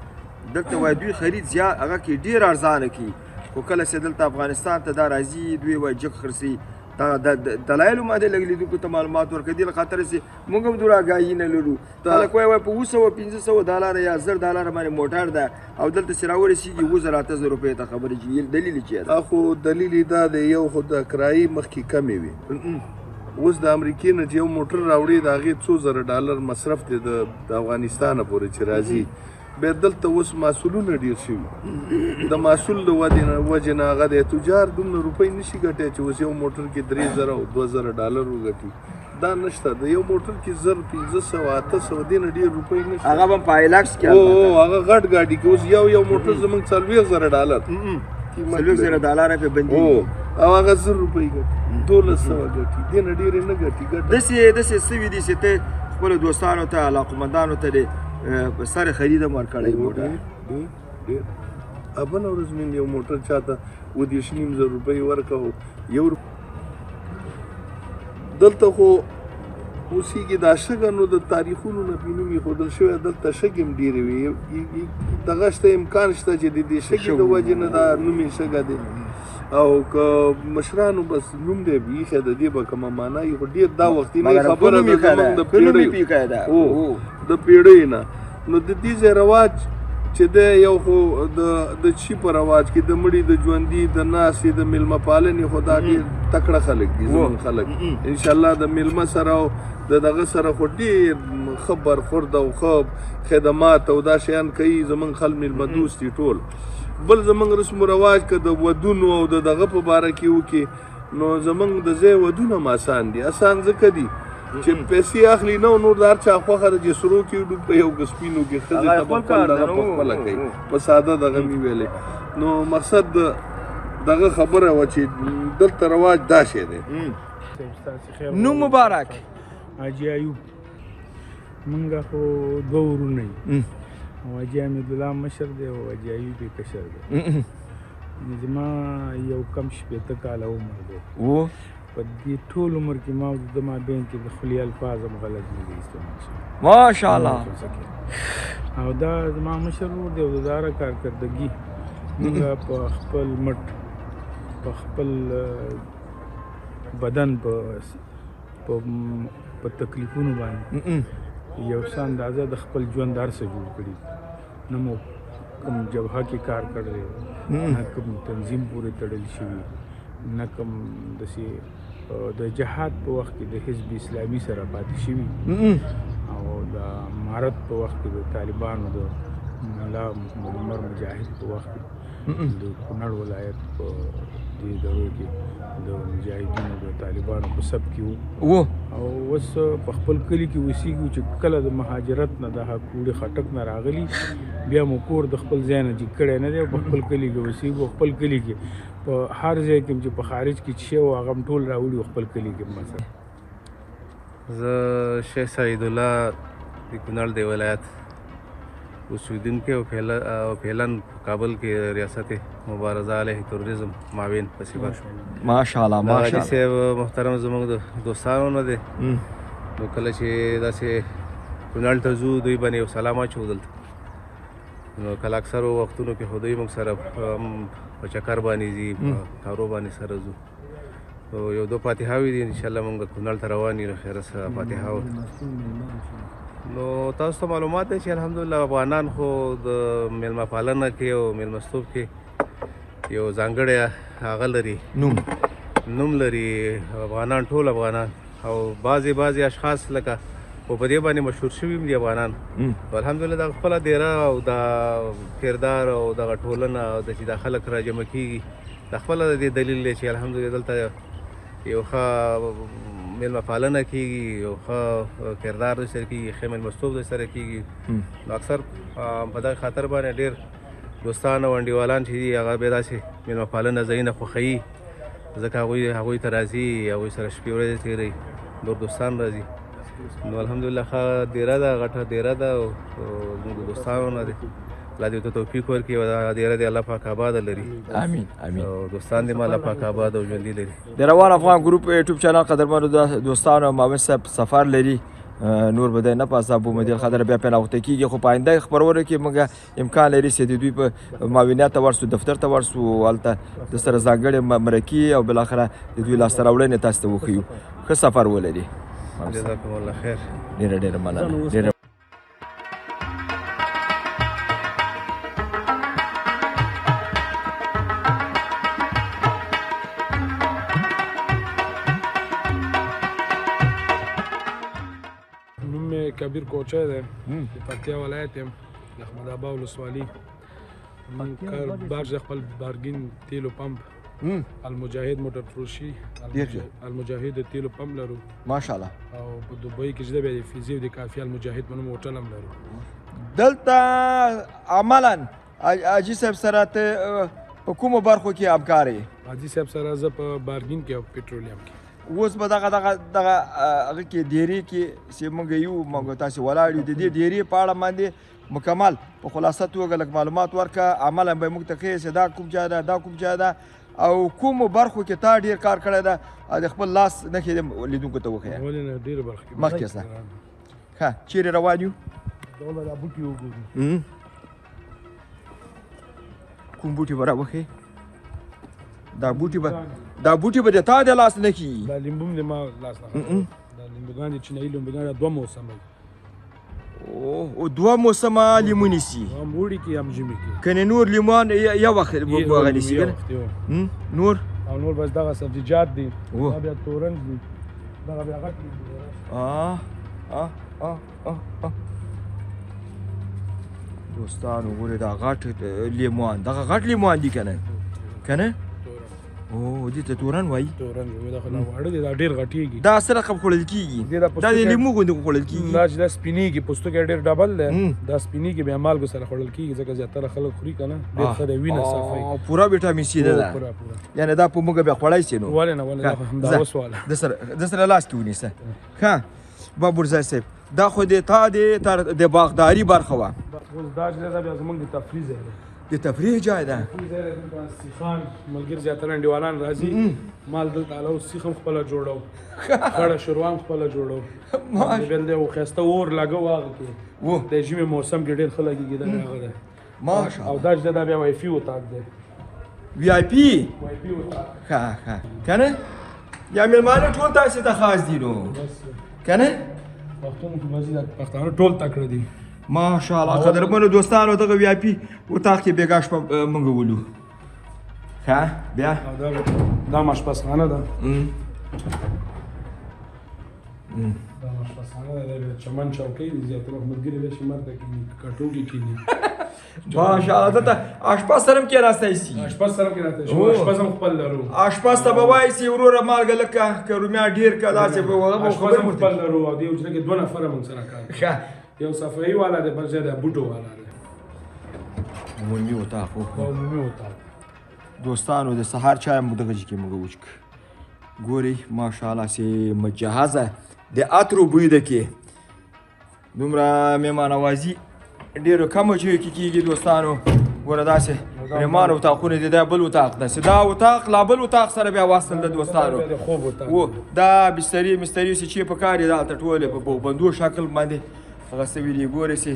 S2: دلته وایي دوی خرید زیات هغه کې ډېر ارزانه کړي خو کله چې دلته افغانستان ته دا راځي دوی وایي جګ خرڅوي. دلایلو باندې لږ لیدونکو ته معلومات ورکړي دې له خاطره چې موږ هم دوراګاهي نه لرو. خلک وایي په 200-500 یا 1000 ډالر باندې موټر ده او دلته چې راورسېږي 7,000 روپۍ ته خبرې چې دلیل یې چی ده؟
S1: خو دلیل یې دا دی یو خو د کرایې مخکې کمې وي اوس د امریکې نه چې یو موټر راوړي د هغې 2,000 ډالر مصرف دی د افغانستانه پورې چې راځي بیا دلته اوس محصولونه ډېر شوي د محصول د وجې نه هغه دی تجار دومره روپۍ نشي ګټی چې اوس یو موټر کې 3,000 او 2,000 ډالر وګټي دا نشته د یو موټر کې 1,500-800 دې نه ډېر روپۍ نشته
S2: هغه به په ایلاکس کې
S1: هغه غټ ګاډي کې اوس یو موټر زموږ 40,000 ډالر
S2: 40,000 ډالر پې بندېږي
S1: او هغه 1,000 روپۍ ګټي 1,200 ګټي دې نه ډېرې نه ګټي
S2: داسې سوي دي چې ته خپلو دوستانو ته علاقمندانو ته دې په سر خرید هم ورکړی موټر
S1: ډېر بله ورځ مې یو موټر چاته 29,000 روپۍ ورکړو یو دلته خو اوسېږي دا شګه نو د تاریخونو نه په نوم ایښودل شوی دلته شګې هم ډېرې وي دغه شته امکان شته چې د دې شګې د وجې نه دا نوم یې شګه دی او که مشرانو بس نوم دی ایښی د دې به کومه معنا وي خو ډېر دا وختي نه خبره ده زموږ د پیړۍ نه نو د دې ځای رواج چې د یو خو د چی په رواج کې د مړي د ژوندي د ناسې د میلمه پالنې خو دا ډېر تکړه خلک دي زموږ خلک انشاءالله د میلمه سره او د دغه سره خو ډېر ښه برخورد او ښه خدمات او دا شیان کوي زموږ خلک میلمه دوست دي ټول بل زموږ رسم و رواج که د ودونو او د دغه په باره کې وکړي نو زموږ د ځای ودونه هم آسان دي آسان ځکه دي چې پیسې اخلي نه نور د هر چا خوښه ده چې سرو کې ډوب په یو ګسپینو کې ښځې ته به خپل دغه په خپله کوي په ساده دغه مې ویلې نو مقصد دغه خبره وه چې دلته رواج دا شی دی
S10: نوم مبارک
S20: حاجي ایوب مونږ خو دوه ورونه یو حاجي حمید الله مشر دی او حاجي ایوب یې کشر دی زما یو کم شپېته کاله عمر دی په دې ټول عمر کې ما د مابین کې د خولي الفاظ هم غلط نه دي استعمال شوي
S10: ماشاءالله
S20: او دا زما مشر ورور دی او د داره کارکردګي موږ په خپل مټ په خپل بدن په تکلیفونو باندې یو څه اندازه د خپل ژوند هر څه جوړ کړي نه مو کوم جبهه کې کار کړی نه کوم تنظیم پورې تړل شوي نه کوم داسې د جهاد په وخت کې د حزب اسلامي سره پاتې شوي او د امارت په وخت کې د طالبانو د ملا محمد عمر مجاهد په وخت کې د کونړ ولایت په دې دورو کې د مجاهدینو د طالبانو په سب کې وو او اوس په خپل کلي کې اوسېږو چې کله د مهاجرت نه د کوړې خټک نه راغلي بیا مو کور د خپل ځای نه جګ کړی نه دی په خپل کلي کې اوسېږو خپل کلي کې په هر ځای کې چې په خارج کې چې و هغه هم ټول راوړي خپل کلي کې مثلا
S14: زه شیخ سعید الله د کونړ د ولایت اوسیدونکی او پهلن کابل کې ریاست مبارزه علیه تروریزم معاون پسیبر
S10: ماشاءالله
S14: حاجي صاحب محترم زموږ د دوستانو نه دی نو کله چې داسې کونړ ته ځو دوی باندې یو سلام اچوو دلته نو کله اکثرو وختونو کې خو دوی موږ سره په چکر باندې ځي په کارو باندې سره ځو یو دو فاتحاوې دي انشاءالله موږ کونړ ته روان یو خیره فاتحه نو تاسو ته معلومات دی چې الحمدلله افغانان خو د میلمه پالنه کې او میلمستوب کې یو ځانګړی هغه لري نوم لري افغانان ټول افغانان او بعضې اشخاص لکه خو په دې باندې مشهور شوي دي افغانان الحمدلله دا خپله دیره او دا کردار او دغه ټولنه او د چې دا خلک راجمع کېږي دا خپله د دې دلیل دی چې الحمدلله دلته یو ښه میلمه پالنه کېږي یو ښه کردار د سره کېږي ښه میلمستوب د سره کېږي نو اکثر په دغه خاطر باندې ډېر دوستان او انډیوالان چې دي هغه بیا داسې میلمه پالنه ځایونه خوښوي ځکه هغوی ته راځي هغوی سره شپې ورځې تېروي نور دوستان راځي نو الحمدلله ښه دیره ده غټه دیره ده او زموږ د دوستانو نه دی الله دې ورته توفیق ورکړي او دا دیره دې الله پاک آباده لري
S10: امین امین
S14: او دوستان دې الله پاک آباده او ژوندي لري
S10: د روان افغان ګروپ یوټیوب چینل قدرمنو دوستانو معاون صاحب سفر لري نور به دی نه پاس ابو مدیر خبره بیا پناوخته کېږي خو په آینده خبرونه کې موږ امکان لري چې د دوی په معاونیت ته ورسو دفتر ته ورسو هلته د سره ځانګړې مرکې او بالاخره د دوی لاسته راوړنې تاسو ته وښیو ښه سفر ولري
S14: جزاکم الله خیر
S10: ډېره مننه
S20: کبیر کوچه ده د پکتیا ولایت یم د احمد آبا ولسوالي بارج خپل بارګین تیلو پمپ المجاهد موټر فروشي المجاهد تیلو پمپ لرو
S10: ماشاءالله
S20: او په دوبۍ کې چې د فیزي او د کافي المجاهد په نوم هوټل هم لرو
S10: دلته عملاً حاجي صاحب سره ته په کومو برخو کې همکار یې
S20: حاجي صاحب سره زه په بارګین کې او پټرولیم کې
S10: اوس به دغه هغه کې ډیرې کې چې موږ یو موږ تاسو ولاړ یو د دې ډیرې په اړه باندې مکمل په خلاصه توګه لږ معلومات ورکړه عملاً به موږ ته ښیې چې دا کوم ځای ده دا کوم ځای ده او کومو برخو کې تا ډېر کار کړی ده د خپل لاس نښې لیدونکو ته وښیه
S20: ولې نه ډېرې برخې کې
S10: مخکې سه ښه چیرې روان یو
S20: دغه دا بوټي وګورو
S10: کوم بوټي به راوښیې دا بوټي به د تا د لاس نه کېږي
S20: دا لیمبو هم د ما لاس نه دا لیمبوګان د چینایي لیمبوګان دوه موسمه
S10: او دوه موسمه لیمو نیسي
S20: هم اوړي کې هم ژمي کې
S10: کنه نور لیمون یو وخت بغه نیسي کنه نور
S20: او نور بس دغه سبزیجات دي دا بیا تورنج دي دغه بیا غټ
S10: دوستانو ګوره دا غټ لیمون دغه غټ لیمون دي کنه او دې ته تورن وای
S20: تورن وای دا خو واړه دي دا ډېر غټیږي
S10: دا سره خپ خوړل کیږي دا د لیمو غوندې خوړل کیږي
S20: دا چې دا سپینیږي پوستکی ډېر ډبل دی دا سپینیږي بیا مالګو سره خوړل کیږي ځکه زیاتره خلک خوري کنه ډېر ښه دی وینه صافوي
S10: پوره ویټامین سی ده یعنی دا په موږ بیا خوړای شي نو
S20: ولې نه ولې دا وسواله
S10: د سره لاس کې ونیسه ښه بابورزای صاحب دا خو دې تا د باغداري برخه وه
S20: اوس دا چې دا بیا زموږ د تفریح ځای دی
S10: د تفریح ځای ده
S20: سیخان ملګري زیاتره انډیوالان راځي مال دلته علاوه سیخ هم خپله جوړو خړه شوروا هم خپله جوړو بل دی او ښایسته اور لګو هغه کې د ژمي موسم کې ډېر ښه لګېږي دا هغه دی
S10: ماشاءالله
S20: او دا چې دا بیا وای في اتاق دی
S10: وی آی پي ښه کنه یا مېلمانه ټول تاسې ته خاص دي نو کنه
S20: پښتانه ټول تکړه دي
S10: ماشاءالله قدرمنو دوستانو دغه وی آی پي اتاق کې بېګا شپه موږ ولو ښه بیا
S20: دا ماشپزخانه ده دا ماشپزخانه ده د چمن چوکۍ دي زیاتره ملګري دی چې مرته کښېني کټو کې کښېني
S10: ماشاءالله دلته اشپز سره هم کېناستی شي
S20: اشپز سره هم کېناستی شي اشپز هم خپل لرو
S10: اشپز ته به وایي چې وروره مالګه لږ که رومیان ډېر که داسې به
S20: اشپز هم خپل لرو او دې حجره کې دوه نفره موږ سره کار کوي یو صفایي والا دی بل ځای د بوټو والا دی
S10: عمومي اتاق
S20: عمومي اتاق
S10: دوستانو د سهار چای موږ دغه کې موږ وچک ګورئ ماشاءالله چې مجهزه د عطرو بوی ده کې دومره مهمانوازي ډېرو کمو چیو کې کېږي دوستانو ګوره داسې مهمان اتاقونه دي دا بل اتاق ده چې دا اتاق لا بل اتاق سره بیا واصل ده دوستانو و دا بستري مستري چې په کار یې دلته ټولې په بندو شکل باندې هغه سوي دي ګورئ چې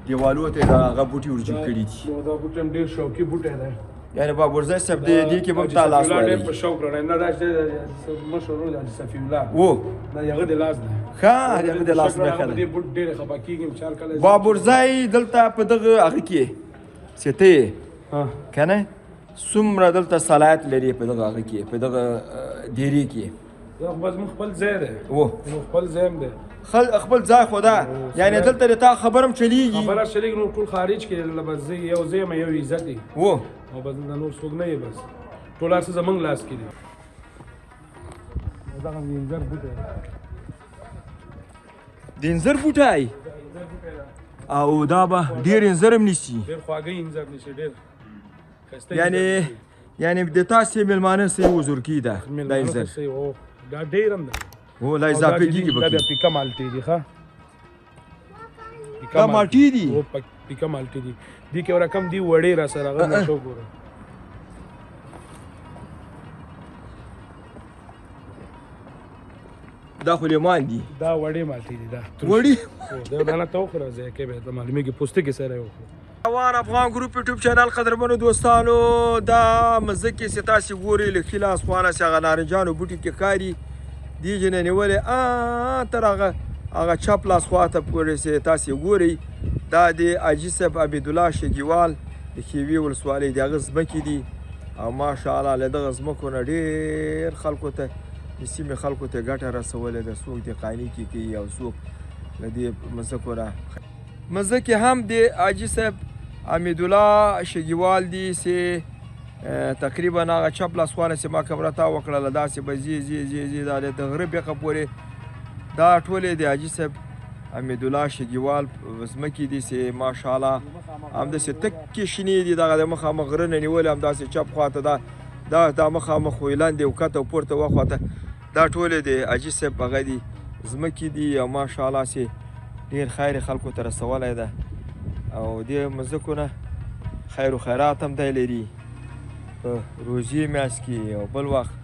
S10: دیوالو ته د هغه بوټي ورجم کړي دي
S20: دا بوټی هم ډېر شوقي بوټی دی
S10: یعنی بابورزای صاحب دې کې به تا لاس
S20: وایي ډېر په شوق راړی نه دا چې مشهور دی حاجي صفي الله
S10: و
S20: دا هغه د لاس دی
S10: ښه هغه د لاس نه ښه
S20: دی بوټ ډېر خفه کېږم چار کله
S10: بابورزای دلته په دغه هغه کې سیته کنه څومره دلته صلاحیت لري په دغه هغه کې په دغه ډیری کې
S20: دا بس مون خپل ځای دی
S10: و
S20: خپل ځای هم دی
S10: خپل ځای خو ده یعنی دلته د تا خبرم چلیږي
S20: خبره چلیږي نو ټول خارج کې بس یو ځای مې یو عزت دی
S10: و
S20: او بس نور څوک نه یې بس ټول هر څه زموږ لاس کې دي دا هم انځر بوټی
S10: د انځر بوټی او دا به ډېر انځر هم نیسي
S20: ډېر خواږه انځر نیسي ډېر
S10: یعنی د تاسې مېلمانه څه وزرګي ده دا انځر
S20: دا ډېر هم ده
S10: او لا اضافه کېږي
S20: دا بیا پیکه مالټې دي ښه
S10: دا مالټې دي
S20: پیکه مالټې دي دې کې رقم دي وړې را سره هغه نه شو ګوره
S10: دا خو لیمان دي
S20: دا وړې مالټې دي دا
S10: وړې
S20: دا دانه ته وخوره ځای کې به ته معلومېږي پوستکي سره یې وخوره
S10: روان افغان ګروپ یوټیوب چینل قدرمنو دوستانو دا مزه کې چې تاسې ګورئ له ښي لاس خوا نه چې هغه نارنجانو بوټي کې ښکاري دې جنه نیولې تر هغه چپ لاس خوا ته پورې چې تاسې ګورئ دا د حاجي صاحب عبیدالله شګیوال د خیوي ولسوالۍ د هغه ځمکې دي او ماشاءالله له دغه ځمکو نه ډېر خلکو ته د سیمې خلکو ته ګټه رسولې ده څوک د قاني کې کوي او څوک له دې مځکو را مزه کې هم د حاجي صاحب حمیدالله شګیوال دي چې تقریبا هغه چپ لاس خوا نه چې ما خبره تا وکړله داسې به ځي دا د غره بیخه پورې دا ټولې د حاجي صاحب حمیدالله شګیوال ځمکې دي چې ماشاءالله همداسې تکې شنې دي دغه د مخامخ غره نه نیولې همداسې چپ خواته دا مخامخ ویلاندې او کته او پورته وخواته دا ټولې د حاجي صاحب هغه دي ځمکې دي او ماشاءالله چې ډېر خیر خلکو ته رسولی ده او دې مځکو نه خیر و خیرات هم دی لري په روزي میاشت کې او بل وخت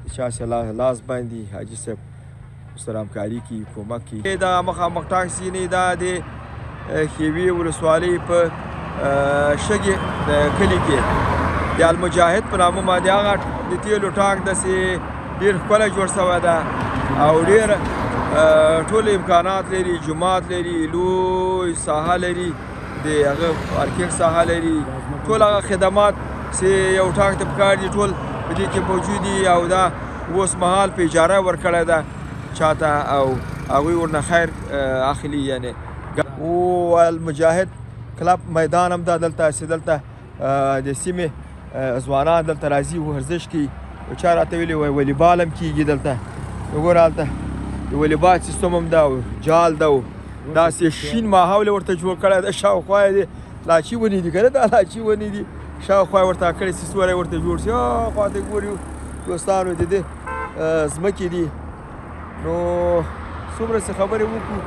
S10: د چا چې لاس باندې حاجي صاحب سره همکاري کوي کومک کوي دا مخامخ ټاک سینې دا د خیوي ولسوالۍ په شګې د کلي کې د المجاهد په نامه باندې هغه د تیلو ټانک داسې ډېر ښکلی جوړ شوی ده او ډېر
S2: ټول امکانات لري، جومات لري، لوی ساحه لري، د هغه پارکینګ ساحه لري، ټول هغه خدمات چې یو ټاک ته پکار دي ټول په دې کې موجود دي او دا اوس مهال په اجاره ورکړی ده چاته او هغوی ورنه خیر اخلي. یعنې او المجاهد کلب میدان هم دا دلته چې دلته د سیمې ځوانان دلته راځي ورزش کوي. چا راته ویلي والیبال هم کېږي دلته. وګوره هلته د والیبال سیستم هم ده او جال ده او داسې شین ماحول ورته جوړ کړی ده. شاوخوا یې د لاچي ونې دي که نه دا لاچي ونې دي شاوخوا یې ورته کړی سیسوری ورته جوړ شي. خوا ته ګوري دوستانو د دې ځمکې دي. نو څومره څه خبرې وکړو